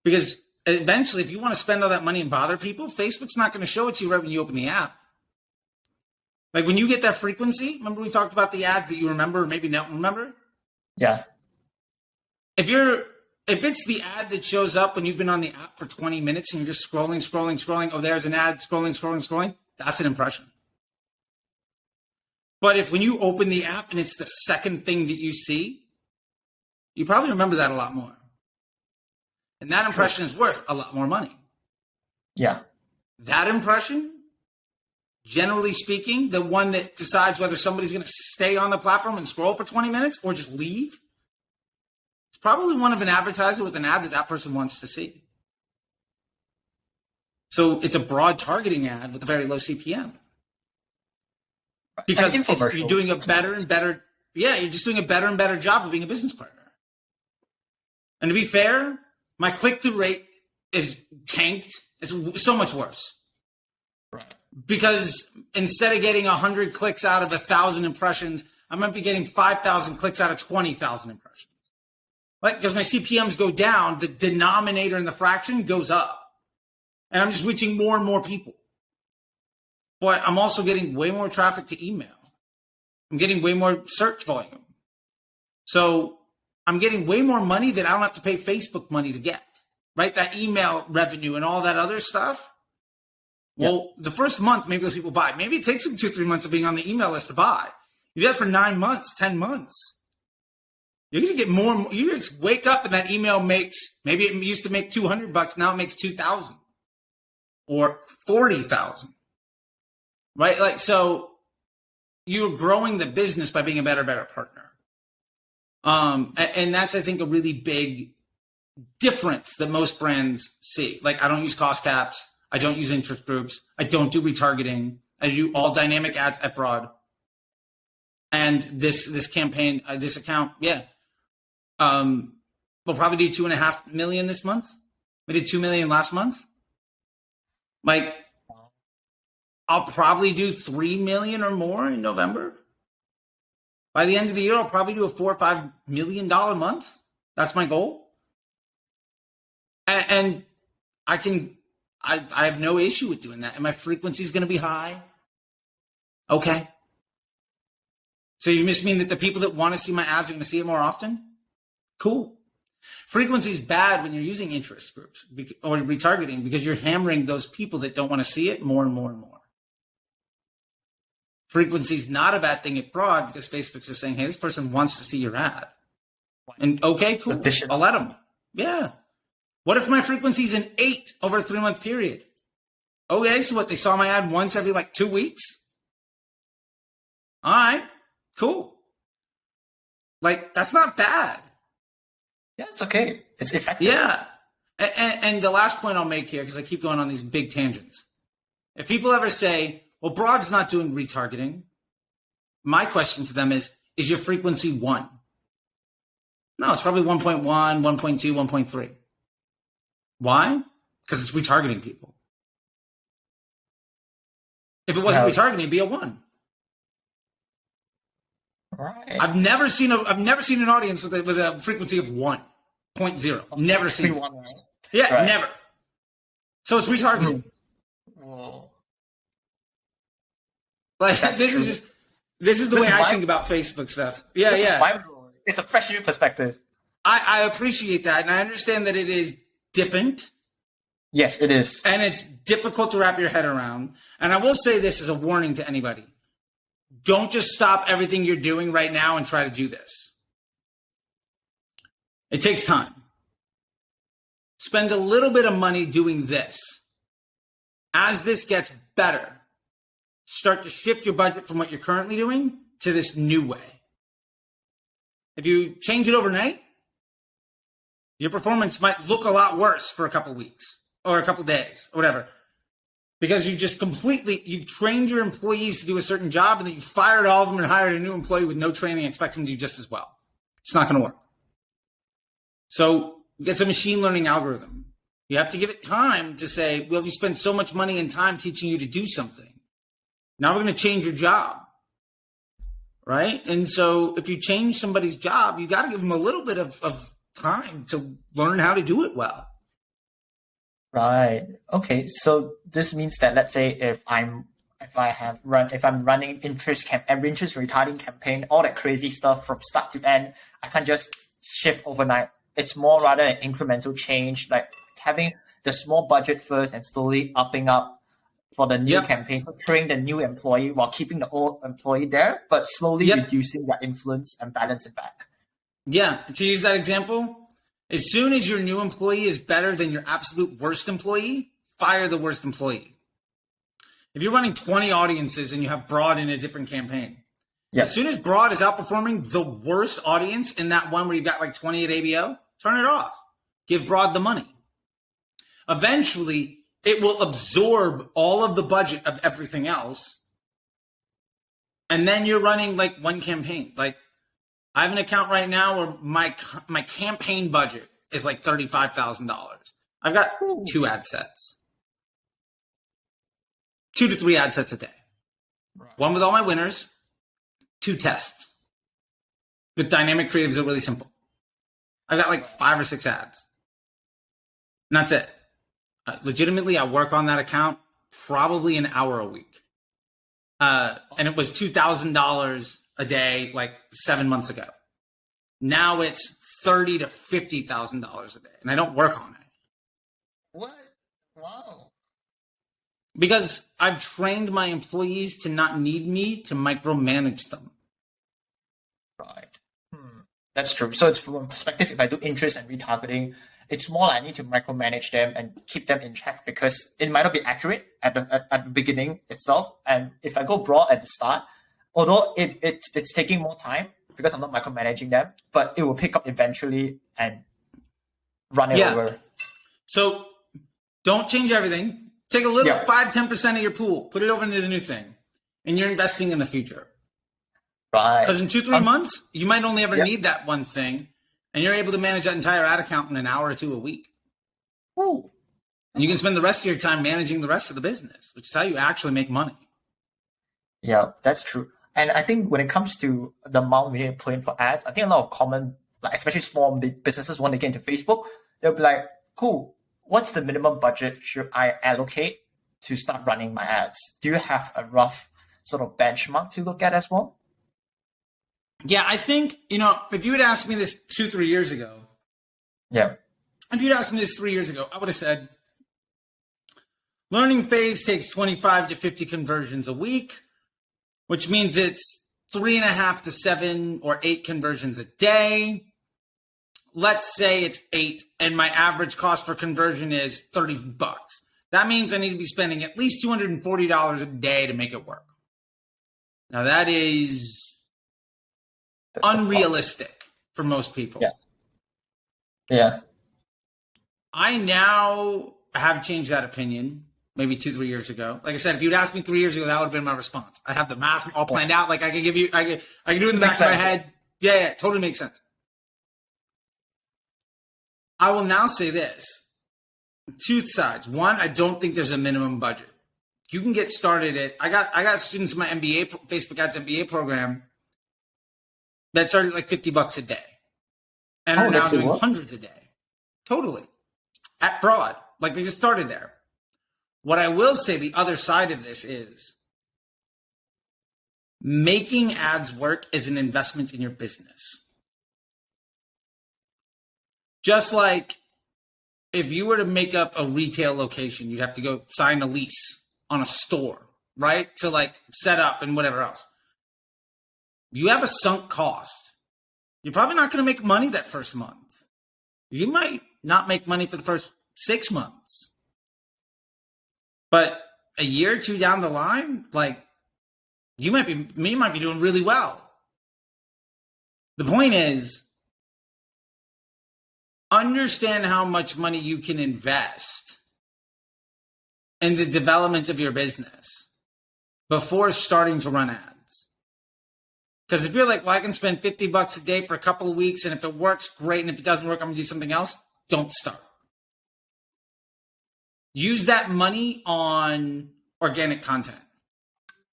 Because eventually, if you want to spend all that money and bother people, Facebook's not going to show it to you right when you open the app. Like when you get that frequency, remember we talked about the ads that you remember or maybe don't remember? Yeah. If it's the ad that shows up when you've been on the app for 20 minutes and you're just scrolling, oh, there's an ad, scrolling, that's an impression. But if when you open the app and it's the second thing that you see, you probably remember that a lot more. And that impression is worth a lot more money. Yeah. That impression, generally speaking, the one that decides whether somebody's going to stay on the platform and scroll for 20 minutes or just leave, it's probably one of an advertiser with an ad that person wants to see. So it's a broad targeting ad with a very low CPM. Because you're doing a better and better, you're just doing a better and better job of being a business partner. And to be fair, my click-through rate is tanked. It's so much worse. Right. Because instead of getting 100 clicks out of 1,000 impressions, I might be getting 5,000 clicks out of 20,000 impressions. Like, because my CPMs go down, the denominator in the fraction goes up. And I'm just reaching more and more people. But I'm also getting way more traffic to email. I'm getting way more search volume. So I'm getting way more money that I don't have to pay Facebook money to get, right? That email revenue and all that other stuff. Well, the first month, maybe those people buy. Maybe it takes them 2-3 months of being on the email list to buy. You do that for 9 months, 10 months. You're going to get more and more. You just wake up and that email makes, maybe it used to make $200, now it makes 2,000 or 40,000. Right? Like, so you're growing the business by being a better partner. And that's, I think, a really big difference that most brands see. Like, I don't use cost caps. I don't use interest groups. I don't do retargeting. I do all dynamic ads at broad. And this campaign, this account, we'll probably do 2.5 million this month. We did 2 million last month. Like, I'll probably do 3 million or more in November. By the end of the year, I'll probably do a $4 or $5 million month. That's my goal. And I have no issue with doing that. And my frequency is going to be high. Okay. So you just mean that the people that want to see my ads are going to see it more often? Cool. Frequency is bad when you're using interest groups or retargeting because you're hammering those people that don't want to see it more and more and more. Frequency is not a bad thing at broad because Facebook's just saying, hey, this person wants to see your ad. And okay, cool. I'll let them. Yeah. What if my frequency is an 8 over a 3-month period? Okay, so what? They saw my ad once every 2 weeks? All right, cool. That's not bad. Yeah, it's okay. It's effective. Yeah. And the last point I'll make here, because I keep going on these big tangents. If people ever say, well, Broad's not doing retargeting, my question to them is your frequency 1? No, it's probably 1.1, 1.2, 1.3. Why? Because it's retargeting people. If it wasn't retargeting, it'd be a 1. Right. I've never seen an audience with a frequency of 1.0. Never seen one, right? Yeah, right. Never. So it's retargeting. Whoa. Like this is the way I think about Facebook stuff. Yeah. It's a fresh new perspective. I appreciate that, and I understand that it is different. Yes, it is. And it's difficult to wrap your head around. And I will say this as a warning to anybody. Don't just stop everything you're doing right now and try to do this. It takes time. Spend a little bit of money doing this. As this gets better, start to shift your budget from what you're currently doing to this new way. If you change it overnight, your performance might look a lot worse for a couple weeks or a couple days or whatever. Because you've trained your employees to do a certain job and then you fired all of them and hired a new employee with no training and expect them to do just as well. It's not going to work. So it's a machine learning algorithm. You have to give it time to say, well, we spent so much money and time teaching you to do something. Now we're going to change your job. Right? And so if you change somebody's job, you got to give them a little bit of time to learn how to do it well. Right. Okay. So this means that, let's say if I'm running interest retarding campaign, all that crazy stuff from start to end, I can't just shift overnight. It's more rather an incremental change, like having the small budget first and slowly upping up for the new campaign, train the new employee while keeping the old employee there, but slowly reducing their influence and balance it back. Yeah. To use that example, as soon as your new employee is better than your absolute worst employee, fire the worst employee. If you're running 20 audiences and you have Broad in a different campaign, as soon as Broad is outperforming the worst audience in that one where you've got like 20 at ABO, turn it off. Give Broad the money. Eventually, it will absorb all of the budget of everything else. And then you're running like one campaign. Like I have an account right now where my campaign budget is like $35,000. I've got 2 ad sets. 2 to 3 ad sets a day. Right. One with all my winners, 2 tests. With dynamic creatives are really simple. I've got like 5 or 6 ads. And that's it. Legitimately, I work on that account probably an hour a week. And it was $2,000 a day like 7 months ago. Now it's $30,000 to $50,000 a day, and I don't work on it. What? Wow. Because I've trained my employees to not need me to micromanage them. Right. That's true. So it's from a perspective, if I do interest and retargeting, it's more like I need to micromanage them and keep them in check because it might not be accurate at the beginning itself. And if I go broad at the start, although it's taking more time because I'm not micromanaging them, but it will pick up eventually and run it over. So don't change everything. Take a little 5-10% of your pool, put it over into the new thing, and you're investing in the future. Right. Because in 2-3 months, you might only ever need that one thing, and you're able to manage that entire ad account in an hour or 2 a week. Ooh. And you can spend the rest of your time managing the rest of the business, which is how you actually make money. Yeah, that's true. And I think when it comes to the amount we need to put in for ads, I think a lot of common, like especially small businesses, when they get into Facebook, they'll be like, cool, what's the minimum budget should I allocate to start running my ads? Do you have a rough sort of benchmark to look at as well? Yeah, I think, if you had asked me this 2-3 years ago. Yeah. If you'd asked me this 3 years ago, I would have said, learning phase takes 25 to 50 conversions a week, which means it's 3.5 to 7 or 8 conversions a day. Let's say it's 8 and my average cost for conversion is $30. That means I need to be spending at least $240 a day to make it work. Now that is unrealistic for most people. Yeah. I now have changed that opinion. Maybe 2-3 years ago. Like I said, if you'd asked me 3 years ago, that would have been my response. I have the math all planned out. Like I can give you, I can do it in the back of my head. Yeah, totally makes sense. I will now say this. Two sides. One, I don't think there's a minimum budget. You can get started at, I got students in my MBA, Facebook Ads MBA program that started like $50 a day. And are now doing hundreds a day. Totally. At broad. Like they just started there. What I will say, the other side of this is making ads work is an investment in your business. Just like if you were to make up a retail location, you'd have to go sign a lease on a store, right? To like set up and whatever else. You have a sunk cost. You're probably not going to make money that first month. You might not make money for the first 6 months. But a year or two down the line, like you might be doing really well. The point is, understand how much money you can invest in the development of your business before starting to run ads. Because if you're like, well, I can spend $50 a day for a couple of weeks, and if it works, great. And if it doesn't work, I'm gonna do something else. Don't start. Use that money on organic content.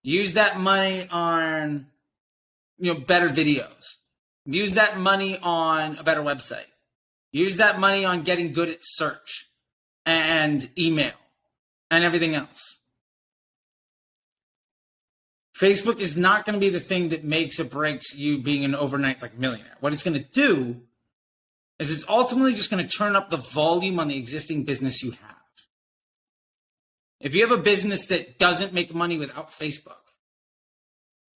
Use that money on, better videos. Use that money on a better website. Use that money on getting good at search and email and everything else. Facebook is not going to be the thing that makes or breaks you being an overnight millionaire. What it's going to do is it's ultimately just going to turn up the volume on the existing business you have. If you have a business that doesn't make money without Facebook,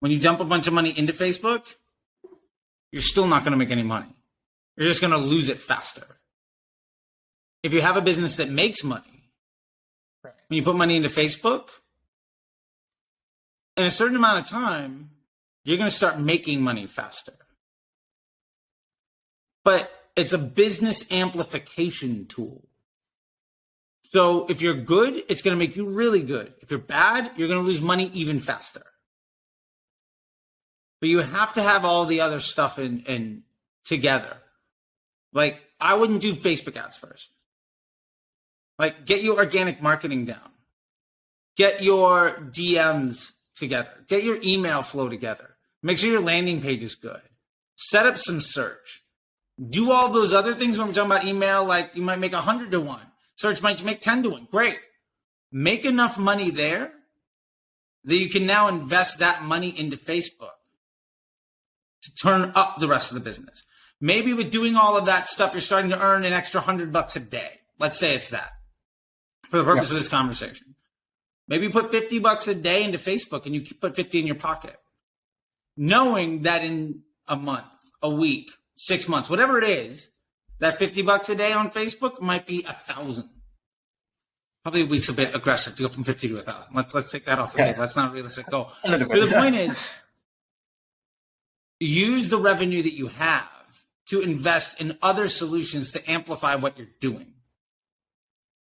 when you dump a bunch of money into Facebook, you're still not going to make any money. You're just going to lose it faster. If you have a business that makes money, when you put money into Facebook, in a certain amount of time, you're going to start making money faster. But it's a business amplification tool. So if you're good, it's going to make you really good. If you're bad, you're going to lose money even faster. But you have to have all the other stuff in together. Like, I wouldn't do Facebook ads first. Like, get your organic marketing down. Get your DMs together. Get your email flow together. Make sure your landing page is good. Set up some search. Do all those other things when we're talking about email, like you might make 100 to 1. Search might make 10 to 1. Great. Make enough money there that you can now invest that money into Facebook to turn up the rest of the business. Maybe with doing all of that stuff, you're starting to earn an extra $100 a day. Let's say it's that for the purpose of this conversation. Maybe you put $50 a day into Facebook and you put 50 in your pocket, knowing that in a month, a week, 6 months, whatever it is, that $50 a day on Facebook might be 1,000. Probably a week's a bit aggressive to go from 50 to 1,000. Let's take that off the table. That's not a realistic goal. But the point is, use the revenue that you have to invest in other solutions to amplify what you're doing.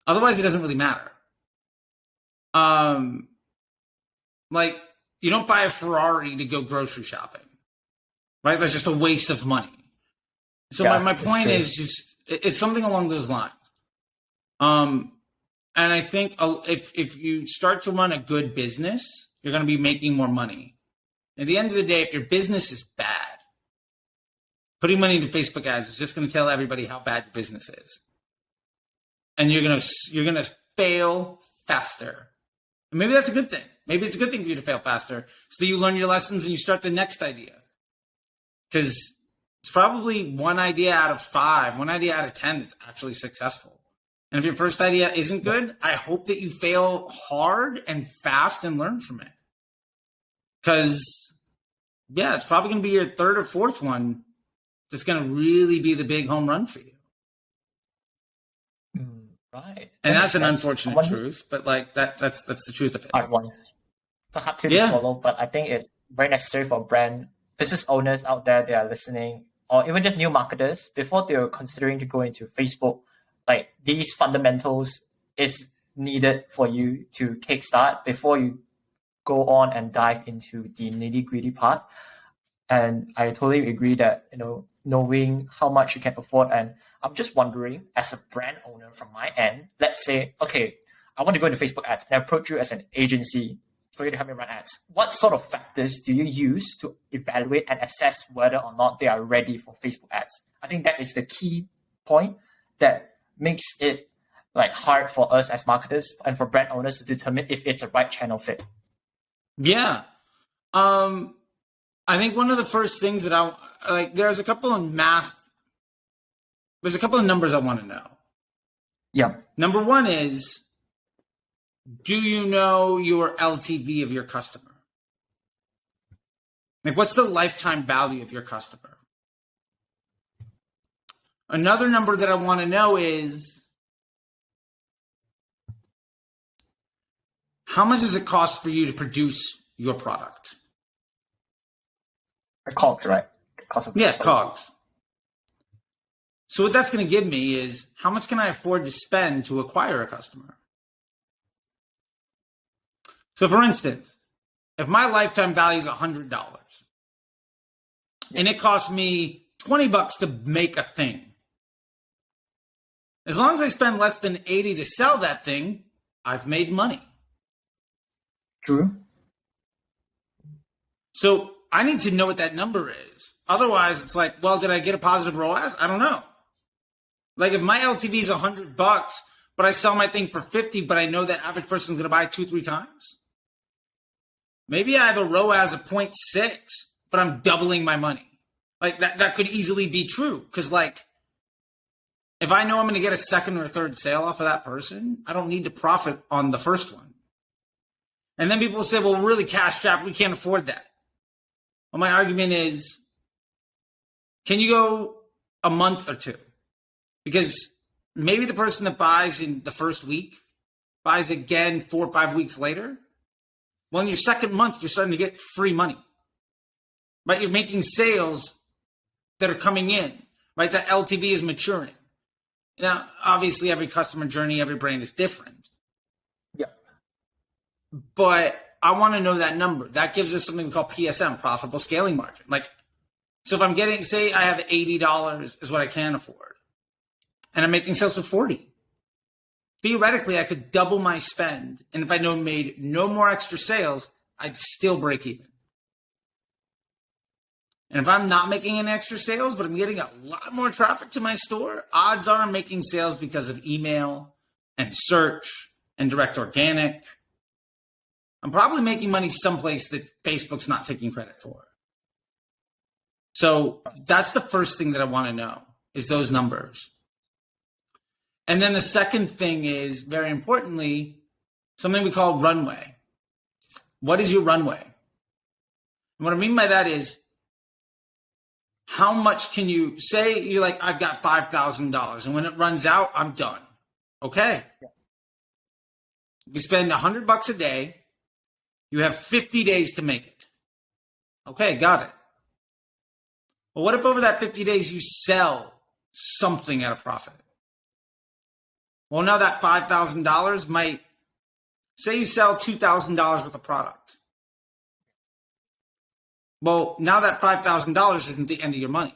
Otherwise, it doesn't really matter. Like, you don't buy a Ferrari to go grocery shopping, right? That's just a waste of money. So my point is just, it's something along those lines. And I think if you start to run a good business, you're going to be making more money. At the end of the day, if your business is bad, putting money into Facebook ads is just going to tell everybody how bad your business is. And you're going to fail faster. And maybe that's a good thing. Maybe it's a good thing for you to fail faster so that you learn your lessons and you start the next idea. Because it's probably one idea out of 5, one idea out of 10 that's actually successful. And if your first idea isn't good, I hope that you fail hard and fast and learn from it. Because, it's probably going to be your third or fourth one that's going to really be the big home run for you. Right. And that's an unfortunate truth, but that's the truth of it. Hard one. It's a hard pill to swallow, but I think it's very necessary for brand business owners out there that are listening, or even just new marketers, before they're considering to go into Facebook like these fundamentals is needed for you to kickstart before you go on and dive into the nitty gritty part. And I totally agree that, knowing how much you can afford. And I'm just wondering, as a brand owner from my end, let's say, okay, I want to go into Facebook ads and I approach you as an agency for you to help me run ads. What sort of factors do you use to evaluate and assess whether or not they are ready for Facebook ads? I think that is the key point that makes it like hard for us as marketers and for brand owners to determine if it's a right channel fit. Yeah. I think one of the first things that there's a couple of numbers I want to know. Yeah. Number one is, do you know your LTV of your customer? Like, what's the lifetime value of your customer? Another number that I want to know is, how much does it cost for you to produce your product? COGS, right? Yes, COGS. So what that's going to give me is, how much can I afford to spend to acquire a customer? So for instance, if my lifetime value is $100 and it costs me $20 to make a thing, as long as I spend less than $80 to sell that thing, I've made money. True. So I need to know what that number is. Otherwise, it's like, well, did I get a positive ROAS? I don't know. Like, if my LTV is $100, but I sell my thing for 50, but I know that average person's going to buy 2-3 times. Maybe I have a ROAS of 0.6, but I'm doubling my money. Like, that could easily be true. Because, like, if I know I'm going to get a second or third sale off of that person, I don't need to profit on the first one. And then people will say, well, we're really cash strapped. We can't afford that. Well, my argument is, can you go a month or two? Because maybe the person that buys in the first week buys again 4 or 5 weeks later. Well, in your second month, you're starting to get free money. Right? You're making sales that are coming in. Right? That LTV is maturing. Now, obviously, every customer journey, every brand is different. Yeah. But I want to know that number. That gives us something we call PSM, profitable scaling margin. Like, so if I'm getting, say I have $80 is what I can afford, and I'm making sales for 40. Theoretically, I could double my spend. And if I made no more extra sales, I'd still break even. And if I'm not making any extra sales, but I'm getting a lot more traffic to my store, odds are I'm making sales because of email and search and direct organic. I'm probably making money someplace that Facebook's not taking credit for. So that's the first thing that I want to know, is those numbers. And then the second thing is, very importantly, something we call runway. What is your runway? And what I mean by that is, how much can you say you're like, I've got $5,000, and when it runs out, I'm done. Okay. Yeah. If you spend $100 a day, you have 50 days to make it. Okay, got it. Well, what if over that 50 days you sell something at a profit? Well, now that $5,000 might, say you sell $2,000 worth of product. Well, now that $5,000 isn't the end of your money,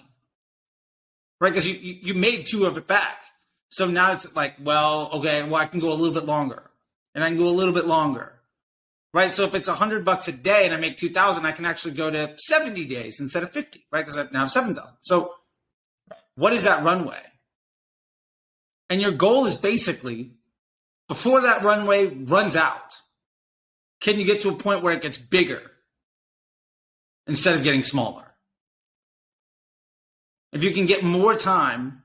right? Because you made two of it back. So now it's like, well, okay, well, I can go a little bit longer, and I can go a little bit longer, right? So if it's $100 a day and I make 2,000, I can actually go to 70 days instead of 50, right? Because I now have 7,000. So what is that runway? And your goal is basically, before that runway runs out, can you get to a point where it gets bigger instead of getting smaller? If you can get more time,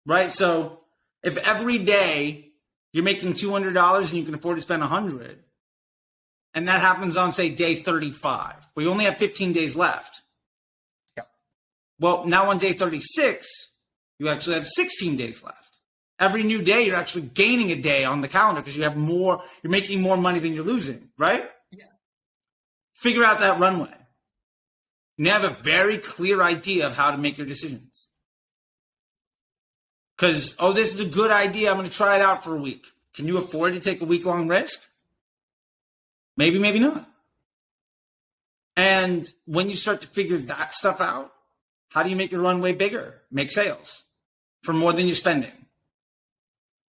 right? So if every day you're making $200 and you can afford to spend $100, and that happens on, say, day 35, where you only have 15 days left. Yeah. Well, now on day 36, you actually have 16 days left. Every new day, you're actually gaining a day on the calendar because you have more, you're making more money than you're losing, right? Yeah. Figure out that runway. And you have a very clear idea of how to make your decisions. Because, oh, this is a good idea. I'm going to try it out for a week. Can you afford to take a week-long risk? Maybe, maybe not. And when you start to figure that stuff out, how do you make your runway bigger? Make sales for more than you're spending.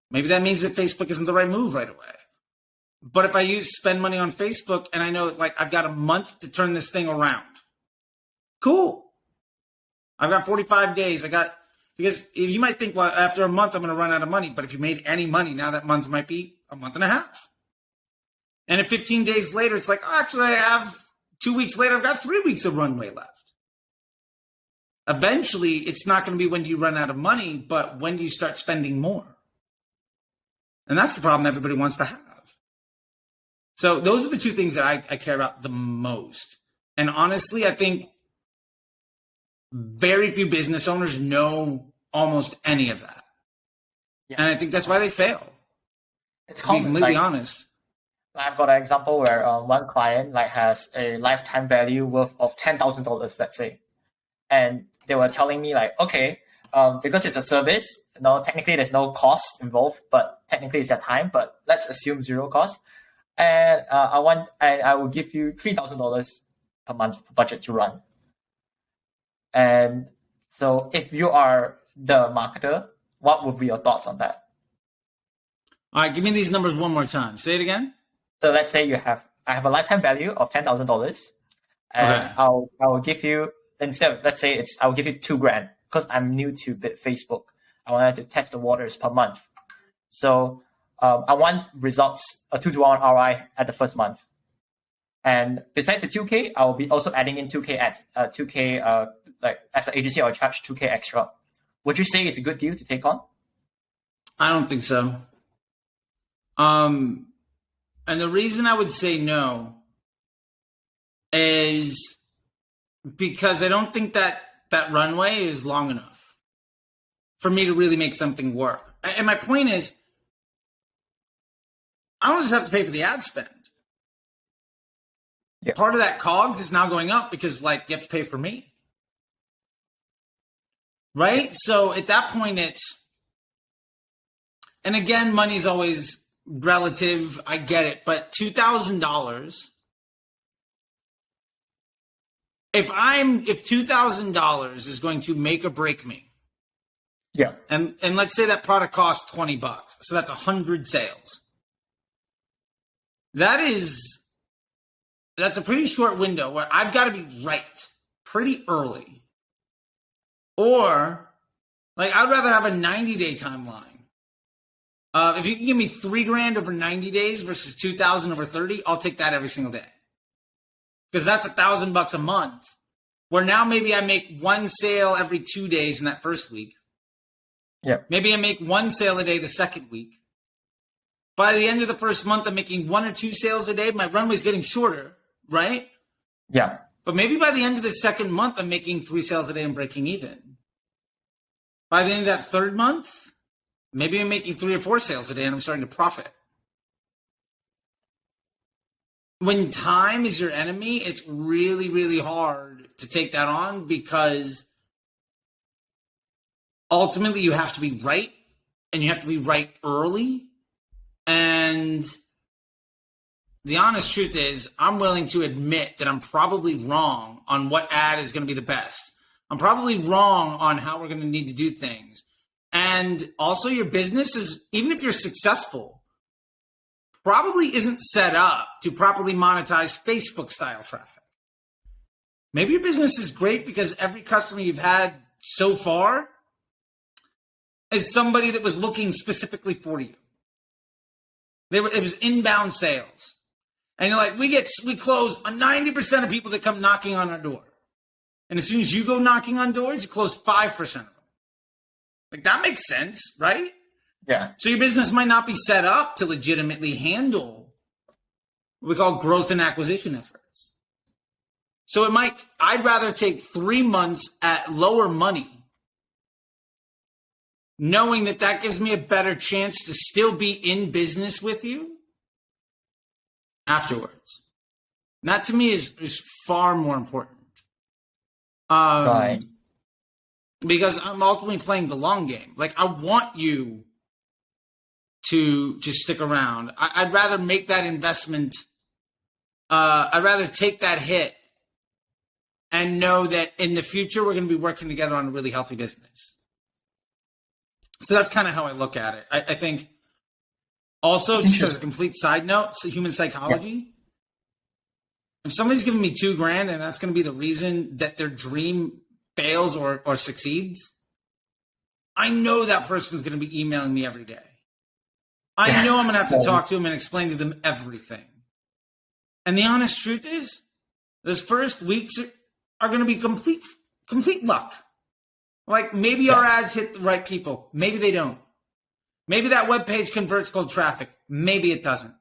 Maybe that means that Facebook isn't the right move right away. But if I spend money on Facebook and I know like I've got a month to turn this thing around, cool. I've got 45 days. Because you might think, well, after a month, I'm going to run out of money. But if you made any money, now that month might be a month and a half. And if 15 days later, it's like, oh, actually, I have 2 weeks later, I've got 3 weeks of runway left. Eventually, it's not going to be when do you run out of money, but when do you start spending more? And that's the problem everybody wants to have. So those are the two things that I care about the most. And honestly, I think very few business owners know almost any of that. Yeah. And I think that's why they fail. It's common. To be completely honest. I've got an example where one client has a lifetime value worth of $10,000, let's say. And they were telling me like, okay, because it's a service, technically there's no cost involved, but technically it's their time, but let's assume zero cost. And I will give you $3,000 per month budget to run. And so if you are the marketer, what would be your thoughts on that? All right, give me these numbers one more time. Say it again. So let's say I have a lifetime value of $10,000, and okay. I will give you, instead of, let's say I'll give you $2,000 because I'm new to Facebook. I wanted to test the waters per month. So I want results, a 2-to-1 ROI at the first month. And besides the 2K, I will be also adding in 2K ads, 2K, like as an agency, I'll charge 2K extra. Would you say it's a good deal to take on? I don't think so. And the reason I would say no is because I don't think that runway is long enough for me to really make something work. And my point is, I don't just have to pay for the ad spend. Yeah. Part of that COGS is now going up because like you have to pay for me. Right? So at that point and again, money is always relative. I get it. But $2,000, if $2,000 is going to make or break me. Yeah. And let's say that product costs $20. So that's 100 sales. That's a pretty short window where I've got to be right pretty early. Or, like, I'd rather have a 90-day timeline. If you can give me $3,000 over 90 days versus $2,000 over 30, I'll take that every single day. Because that's $1,000 a month. Where now maybe I make one sale every 2 days in that first week. Yeah. Maybe I make one sale a day the second week. By the end of the first month, I'm making 1 or 2 sales a day. My runway's getting shorter, right? Yeah. But maybe by the end of the second month, I'm making 3 sales a day and breaking even. By the end of that third month, maybe I'm making 3 or 4 sales a day and I'm starting to profit. When time is your enemy, it's really, really hard to take that on because ultimately you have to be right and you have to be right early. And the honest truth is I'm willing to admit that I'm probably wrong on what ad is going to be the best. I'm probably wrong on how we're going to need to do things. And also your business is, even if you're successful, probably isn't set up to properly monetize Facebook style traffic. Maybe your business is great because every customer you've had so far is somebody that was looking specifically for you. It was inbound sales. And you're like, we close on 90% of people that come knocking on our door. And as soon as you go knocking on doors, you close 5% of them. Like, that makes sense, right? Yeah. So your business might not be set up to legitimately handle what we call growth and acquisition efforts. So I'd rather take 3 months at lower money, knowing that gives me a better chance to still be in business with you afterwards. And that to me is far more important. Right. because I'm ultimately playing the long game. Like, I want you to stick around. I'd rather make that investment. I'd rather take that hit and know that in the future we're going to be working together on a really healthy business. So that's kind of how I look at it. I think also, just as a complete side note, so human psychology. Yeah. If somebody's giving me $2,000 and that's going to be the reason that their dream fails or succeeds, I know that person's going to be emailing me every day. I know I'm going to have to talk to them and explain to them everything. And the honest truth is, those first weeks are going to be complete luck. Like, maybe our ads hit the right people. Maybe they don't. Maybe that web page converts cold traffic. Maybe it doesn't.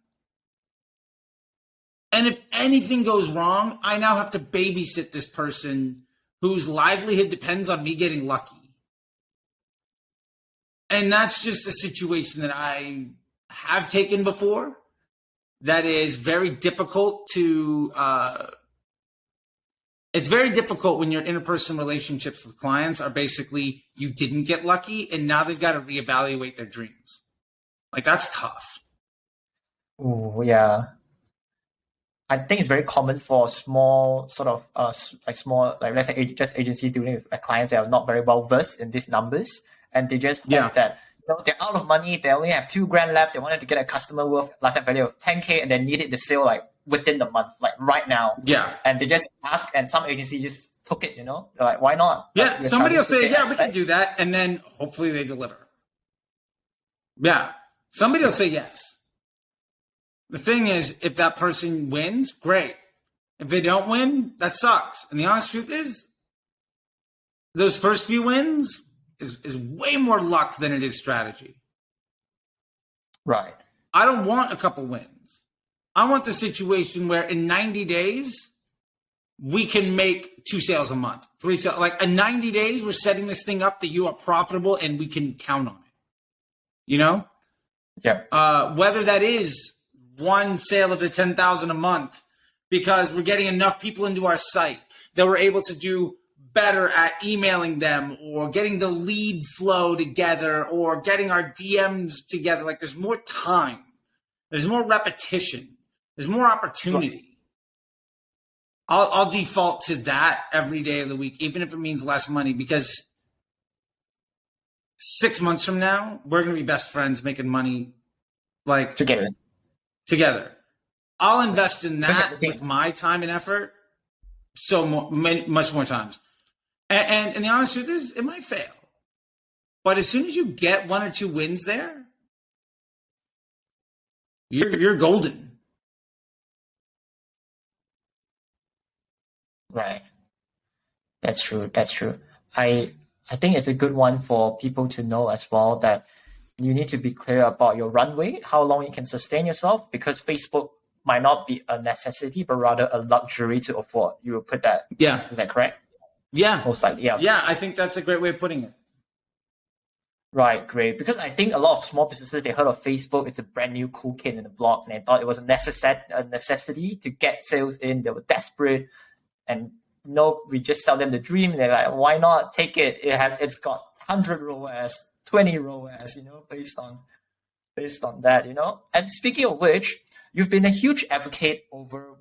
And if anything goes wrong, I now have to babysit this person whose livelihood depends on me getting lucky. And that's just a situation that I have taken before. That is very difficult to, it's very difficult when your interpersonal relationships with clients are basically, you didn't get lucky and now they've got to reevaluate their dreams. Like, that's tough. Oh, yeah. I think it's very common for small sort of let's say just agencies dealing with clients that are not very well versed in these numbers, and they just think that they're out of money, they only have $2,000 left, they wanted to get a customer worth lifetime value of $10,000, and they needed the sale like within the month, like right now. Yeah. And they just ask, and some agencies just took it, They're like, why not? Yeah, like, somebody will say, yeah, we can do that, and then hopefully they deliver. Yeah, somebody will say yes. The thing is, if that person wins, great. If they don't win, that sucks. And the honest truth is, those first few wins is way more luck than it is strategy. Right. I don't want a couple wins. I want the situation where in 90 days, we can make 2 sales a month, 3 sales. Like, in 90 days, we're setting this thing up that you are profitable and we can count on it. Yeah. Whether that is 1 sale of the 10,000 a month, because we're getting enough people into our site that we're able to do better at emailing them, or getting the lead flow together, or getting our DMs together. Like, there's more time, there's more repetition, there's more opportunity. I'll default to that every day of the week, even if it means less money, because 6 months from now, we're going to be best friends making money, like, together. I'll invest in that with my time and effort much more times. And the honest truth is, it might fail. But as soon as you get 1 or 2 wins there, you're golden. Right. That's true. I think it's a good one for people to know as well, that you need to be clear about your runway, how long you can sustain yourself, because Facebook might not be a necessity, but rather a luxury to afford. You will put that. Yeah. Is that correct? Yeah. Most likely. Yeah. Yeah, I think that's a great way of putting it. Right, great. Because I think a lot of small businesses, they heard of Facebook, it's a brand new cool kid in the block, and they thought it was a necessity to get sales in. They were desperate, and we just sell them the dream. They're like, why not take it? It's got 100 ROAS, 20 ROAS, based on that, And speaking of which, you've been a huge advocate over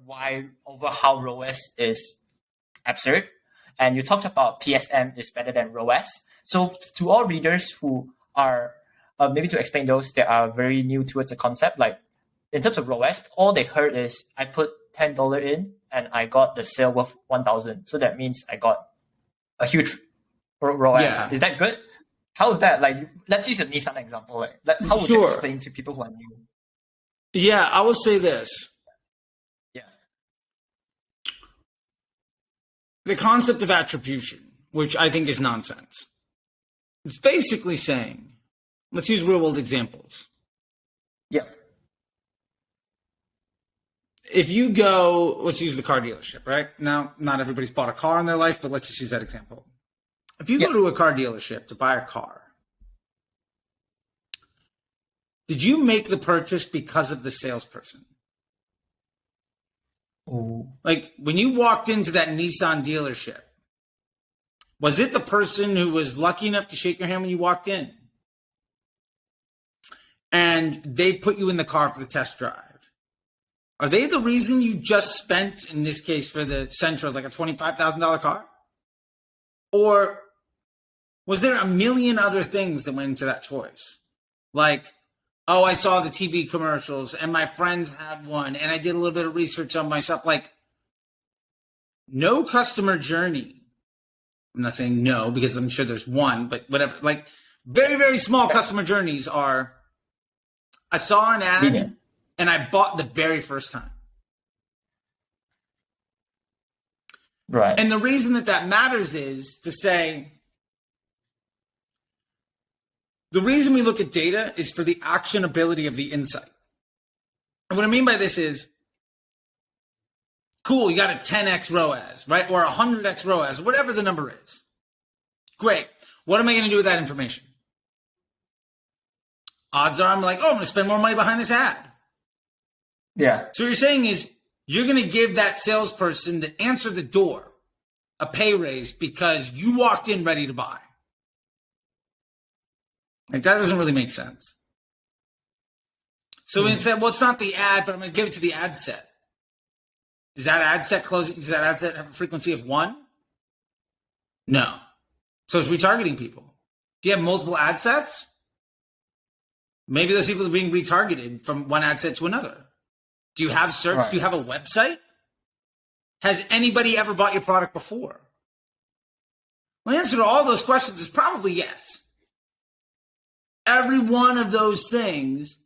how ROAS is absurd, and you talked about PSM is better than ROAS. So to all readers who are, maybe to explain those that are very new towards the concept, like in terms of ROAS, all they heard is I put $10 in and I got the sale worth 1,000. So that means I got a huge ROAS. Yeah. Is that good? How is that? Like, let's use a Nissan example. Like how would you explain to people who are new? Yeah, I will say this. Yeah. The concept of attribution, which I think is nonsense. It's basically saying, let's use real world examples. Yeah. If you go, let's use the car dealership, right? Now, not everybody's bought a car in their life, but let's just use that example. If you go to a car dealership to buy a car, did you make the purchase because of the salesperson? Ooh. Like, when you walked into that Nissan dealership, Was it the person who was lucky enough to shake your hand when you walked in? And they put you in the car for the test drive? Are they the reason you just spent, in this case for the Sentra, like a $25,000 car? Or was there a million other things that went into that choice? Like, oh, I saw the TV commercials and my friends had one and I did a little bit of research on myself. Like, no customer journey. I'm not saying no, because I'm sure there's one, but whatever. Like, very, very small customer journeys are, I saw an ad and I bought the very first time. Right. And the reason that matters is to say, the reason we look at data is for the actionability of the insight. And what I mean by this is, cool, you got a 10x ROAS, right? Or 100x ROAS, whatever the number is. Great. What am I going to do with that information? Odds are I'm like, oh, I'm going to spend more money behind this ad. Yeah. So what you're saying is you're going to give that salesperson that answered the door a pay raise because you walked in ready to buy. Like, that doesn't really make sense. So instead, well, it's not the ad, but I'm going to give it to the ad set. Is that ad set closing? Does that ad set have a frequency of 1? No. So it's retargeting people. Do you have multiple ad sets? Maybe those people are being retargeted from one ad set to another. Do you have search? Right. Do you have a website? Has anybody ever bought your product before? Well, the answer to all those questions is probably yes. Every one of those things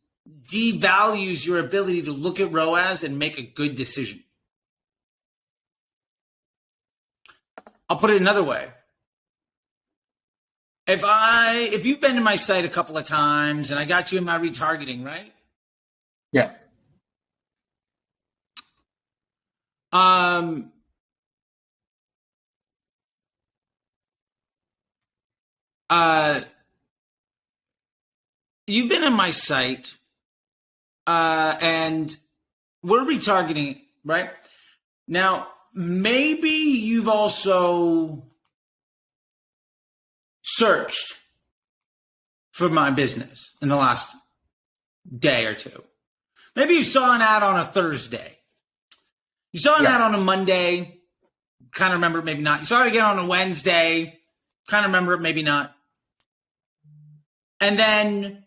devalues your ability to look at ROAS and make a good decision. I'll put it another way. If you've been to my site a couple of times and I got you in my retargeting, right? Yeah. You've been in my site, and we're retargeting, right? Now, maybe you've also searched for my business in the last day or two. Maybe you saw an ad on a Thursday. You saw an ad on a Monday, kind of remember it, maybe not. You saw it again on a Wednesday, kind of remember it, maybe not. And then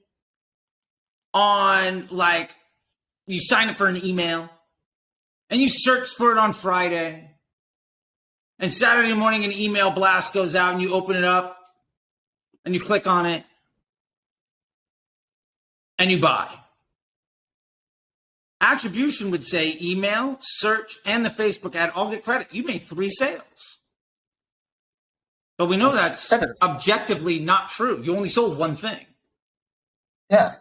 on, like, you sign up for an email and you search for it on Friday, and Saturday morning an email blast goes out and you open it up and you click on it and you buy. Attribution would say email, search, and the Facebook ad all get credit. You made 3 sales. But we know that's objectively not true. You only sold one thing. Yeah.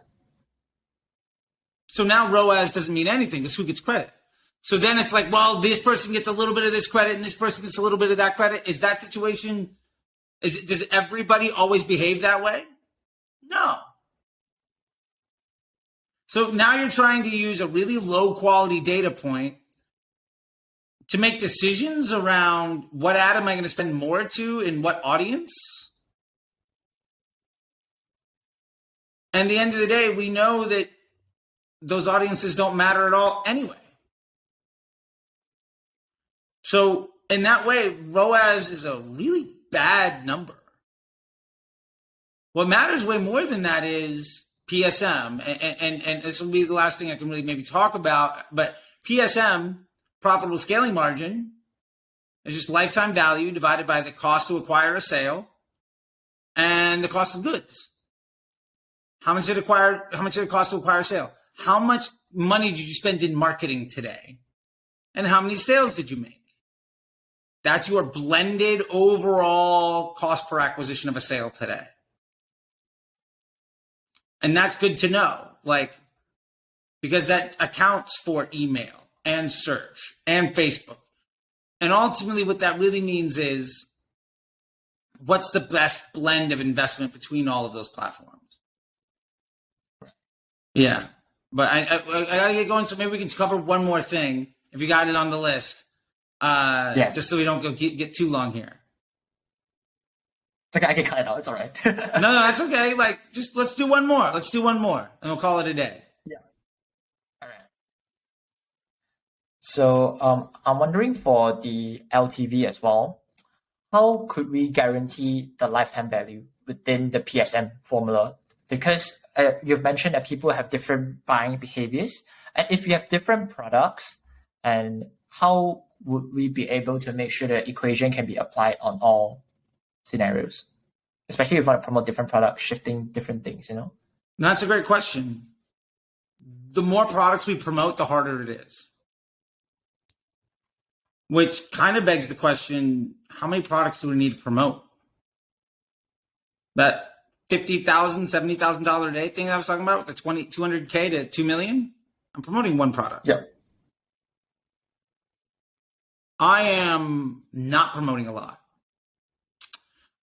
So now ROAS doesn't mean anything because who gets credit? So then it's like, well, this person gets a little bit of this credit and this person gets a little bit of that credit. Is that situation, does everybody always behave that way? No. So now you're trying to use a really low quality data point to make decisions around what ad am I going to spend more to in what audience? And at the end of the day, we know that those audiences don't matter at all anyway. So in that way, ROAS is a really bad number. What matters way more than that is PSM. And this will be the last thing I can really maybe talk about. But PSM, profitable scaling margin, is just lifetime value divided by the cost to acquire a sale and the cost of goods. How much did it cost to acquire a sale? How much money did you spend in marketing today? And how many sales did you make? That's your blended overall cost per acquisition of a sale today. And that's good to know, like, because that accounts for email and search and Facebook. And ultimately what that really means is, what's the best blend of investment between all of those platforms? Yeah. But I got to get going, so maybe we can cover one more thing, if you got it on the list, just so we don't get too long here. It's okay, I can cut it out. It's all right. No, that's okay. Like, just let's do one more. Let's do one more, and we'll call it a day. Yeah. All right. So I'm wondering for the LTV as well, how could we guarantee the lifetime value within the PSM formula? Because you've mentioned that people have different buying behaviors, and if you have different products, and how would we be able to make sure the equation can be applied on all scenarios, especially if you want to promote different products, shifting different things, you know? That's a great question. The more products we promote, the harder it is. Which kind of begs the question, how many products do we need to promote? That $50,000, $70,000 a day thing I was talking about, with the $200K to $2 million? I'm promoting one product. Yeah. I am not promoting a lot.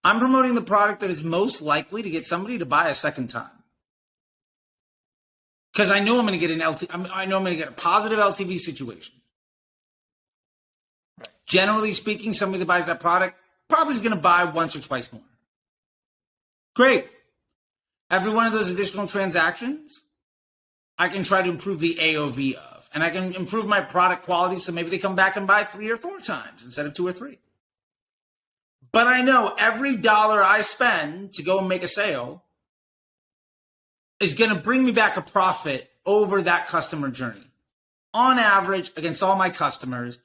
I'm promoting the product that is most likely to get somebody to buy a second time. Because I know I'm going to get I know I'm going to get a positive LTV situation. Right. Generally speaking, somebody that buys that product probably is going to buy once or twice more. Great. Every one of those additional transactions, I can try to improve the AOV of. And I can improve my product quality so maybe they come back and buy 3 or 4 times instead of 2 or 3. But I know every dollar I spend to go and make a sale is going to bring me back a profit over that customer journey. On average, against all my customers.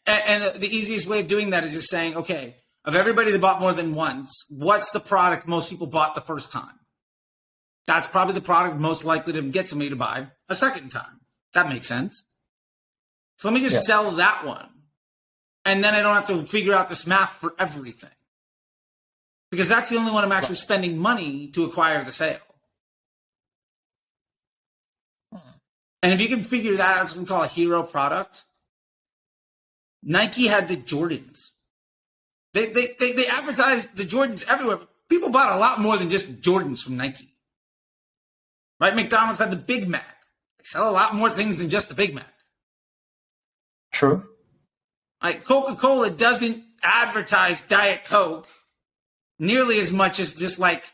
And the easiest way of doing that is just saying, okay, of everybody that bought more than once, what's the product most people bought the first time? That's probably the product most likely to get somebody to buy a second time. That makes sense. So let me just sell that one. And then I don't have to figure out this math for everything. Because that's the only one I'm actually spending money to acquire the sale. And if you can figure that out, it's what we call a hero product. Nike had the Jordans. They advertised the Jordans everywhere. People bought a lot more than just Jordans from Nike. Right? McDonald's had the Big Mac. They sell a lot more things than just the Big Mac. True. Like Coca-Cola doesn't advertise Diet Coke nearly as much as just like,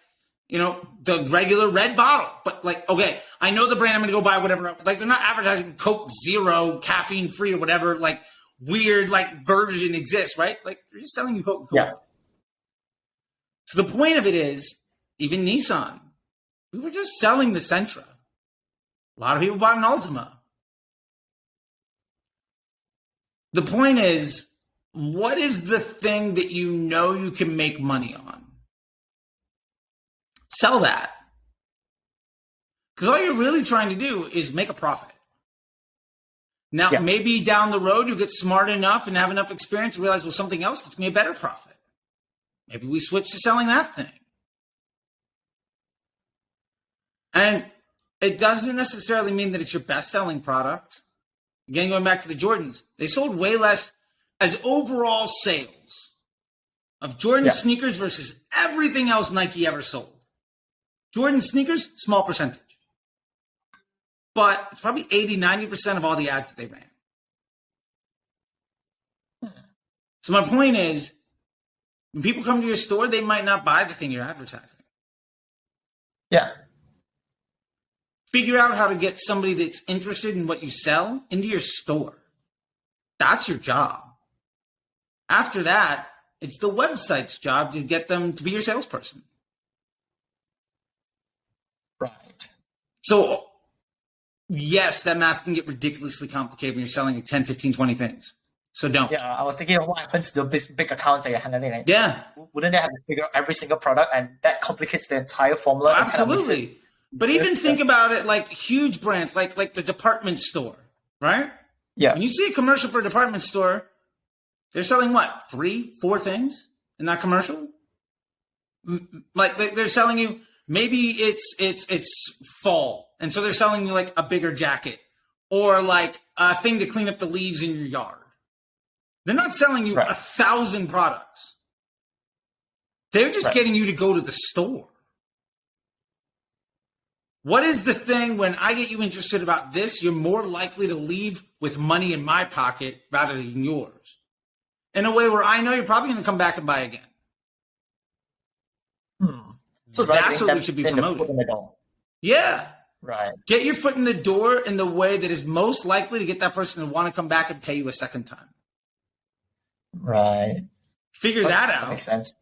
you know, the regular red bottle. But like, okay, I know the brand, I'm going to go buy whatever. Like, they're not advertising Coke Zero, caffeine free or whatever, like weird like version exists, right? Like, they're just selling you Coca-Cola. Yeah. So the point of it is, even Nissan, we were just selling the Sentra. A lot of people bought an Altima. The point is, what is the thing that you know you can make money on? Sell that. Because all you're really trying to do is make a profit. Now, maybe down the road, you get smart enough and have enough experience to realize, well, something else gets me a better profit. Maybe we switch to selling that thing. And it doesn't necessarily mean that it's your best-selling product. Again, going back to the Jordans, they sold way less as overall sales of Jordan sneakers versus everything else Nike ever sold. Jordan sneakers, small percentage. But it's probably 80, 90% of all the ads that they ran. So my point is, when people come to your store, they might not buy the thing you're advertising. Yeah. Figure out how to get somebody that's interested in what you sell into your store. That's your job. After that, it's the website's job to get them to be your salesperson. Right. So, yes, that math can get ridiculously complicated when you're selling like 10, 15, 20 things. So don't. Yeah, I was thinking of what happens to the big accounts that you're handling. Like, yeah. Wouldn't they have to figure out every single product, and that complicates the entire formula? Absolutely. But even think about it like huge brands, like the department store, right? Yeah. When you see a commercial for a department store, they're selling what? 3, 4 things in that commercial? Like they're selling you, maybe it's fall. And so they're selling you like a bigger jacket or like a thing to clean up the leaves in your yard. They're not selling you 1,000 products. They're just getting you to go to the store. What is the thing when I get you interested about this, you're more likely to leave with money in my pocket rather than yours? In a way where I know you're probably going to come back and buy again. So That's what we should be the promoting. foot in the door. Yeah. Right. Get your foot in the door in the way that is most likely to get that person to want to come back and pay you a second time. Right. Figure that out. That makes sense.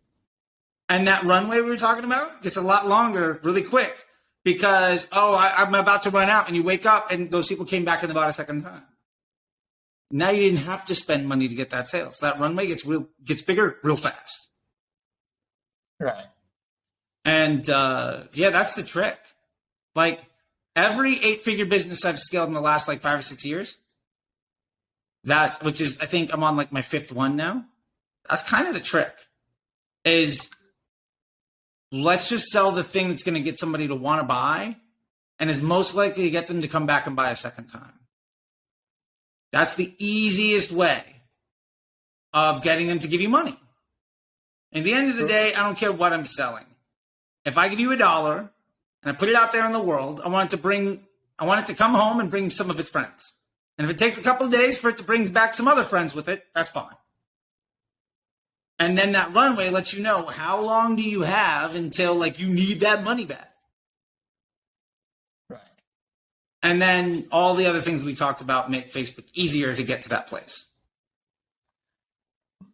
And that runway we were talking about gets a lot longer really quick because, I'm about to run out, and you wake up and those people came back and bought a second time. Now you didn't have to spend money to get that sale. So that runway gets bigger real fast. Right. And that's the trick. Like every 8-figure business I've scaled in the last like 5 or 6 years, which is, I think I'm on like my 5th one now. That's kind of the trick is let's just sell the thing that's going to get somebody to want to buy and is most likely to get them to come back and buy a second time. That's the easiest way of getting them to give you money. At the end of the day, I don't care what I'm selling. If I give you $1 and I put it out there in the world, I want it to come home and bring some of its friends. And if it takes a couple of days for it to bring back some other friends with it, that's fine. And then that runway lets you know how long do you have until like you need that money back. Right. And then all the other things we talked about make Facebook easier to get to that place.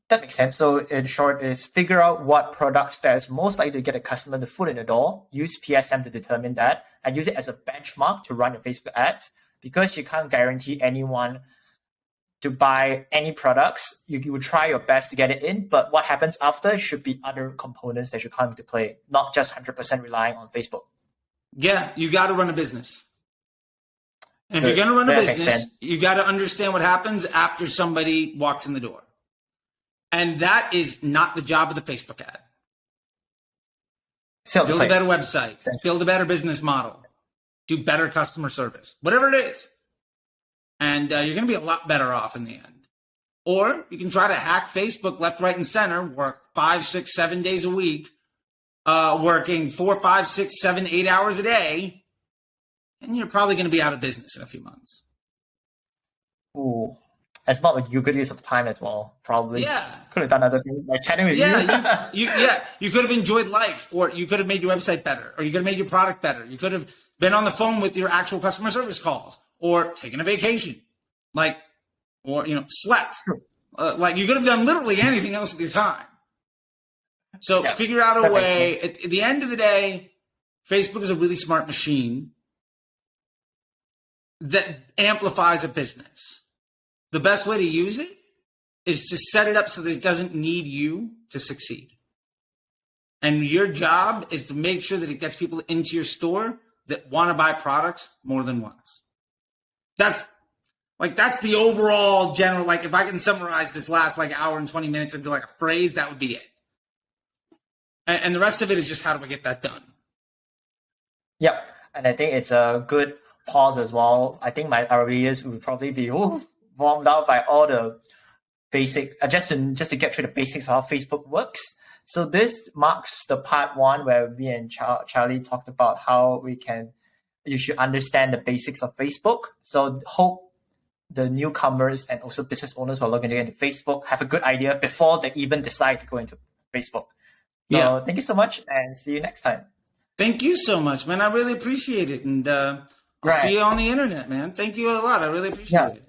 That makes sense. So in short is figure out what products that is most likely to get a customer the foot in the door, use PSM to determine that, and use it as a benchmark to run your Facebook ads because you can't guarantee anyone to buy any products. You will try your best to get it in, but what happens after should be other components that should come into play, not just 100% relying on Facebook. Yeah, you got to run a business. And if you're going to run a business, you got to understand what happens after somebody walks in the door. And that is not the job of the Facebook ad. Build a better website, build a better business model, do better customer service, whatever it is. And you're going to be a lot better off in the end. Or you can try to hack Facebook left, right, and center, work 5, 6, 7 days a week, working 4, 5, 6, 7, 8 hours a day, and you're probably going to be out of business in a few months. Ooh, it's not a good use of time as well, probably. Yeah. Could have done other things like chatting with you. You could have enjoyed life, or you could have made your website better, or you could have made your product better. You could have been on the phone with your actual customer service calls, or taken a vacation, or slept. You could have done literally anything else with your time. So figure out a way. At the end of the day, Facebook is a really smart machine that amplifies a business. The best way to use it is to set it up so that it doesn't need you to succeed. And your job is to make sure that it gets people into your store that want to buy products more than once. That's the overall general, if I can summarize this last hour and 20 minutes into a phrase, that would be it. And the rest of it is just how do I get that done? Yep. And I think it's a good pause as well. I think our readers will probably be warmed out by all the basic, just to get through the basics of how Facebook works. So this marks the part 1 where me and Charlie talked about how you should understand the basics of Facebook. So hope the newcomers and also business owners who are looking to get into Facebook have a good idea before they even decide to go into Facebook. So thank you so much and see you next time. Thank you so much, man. I really appreciate it. And I'll see you on the internet, man. Thank you a lot. I really appreciate it.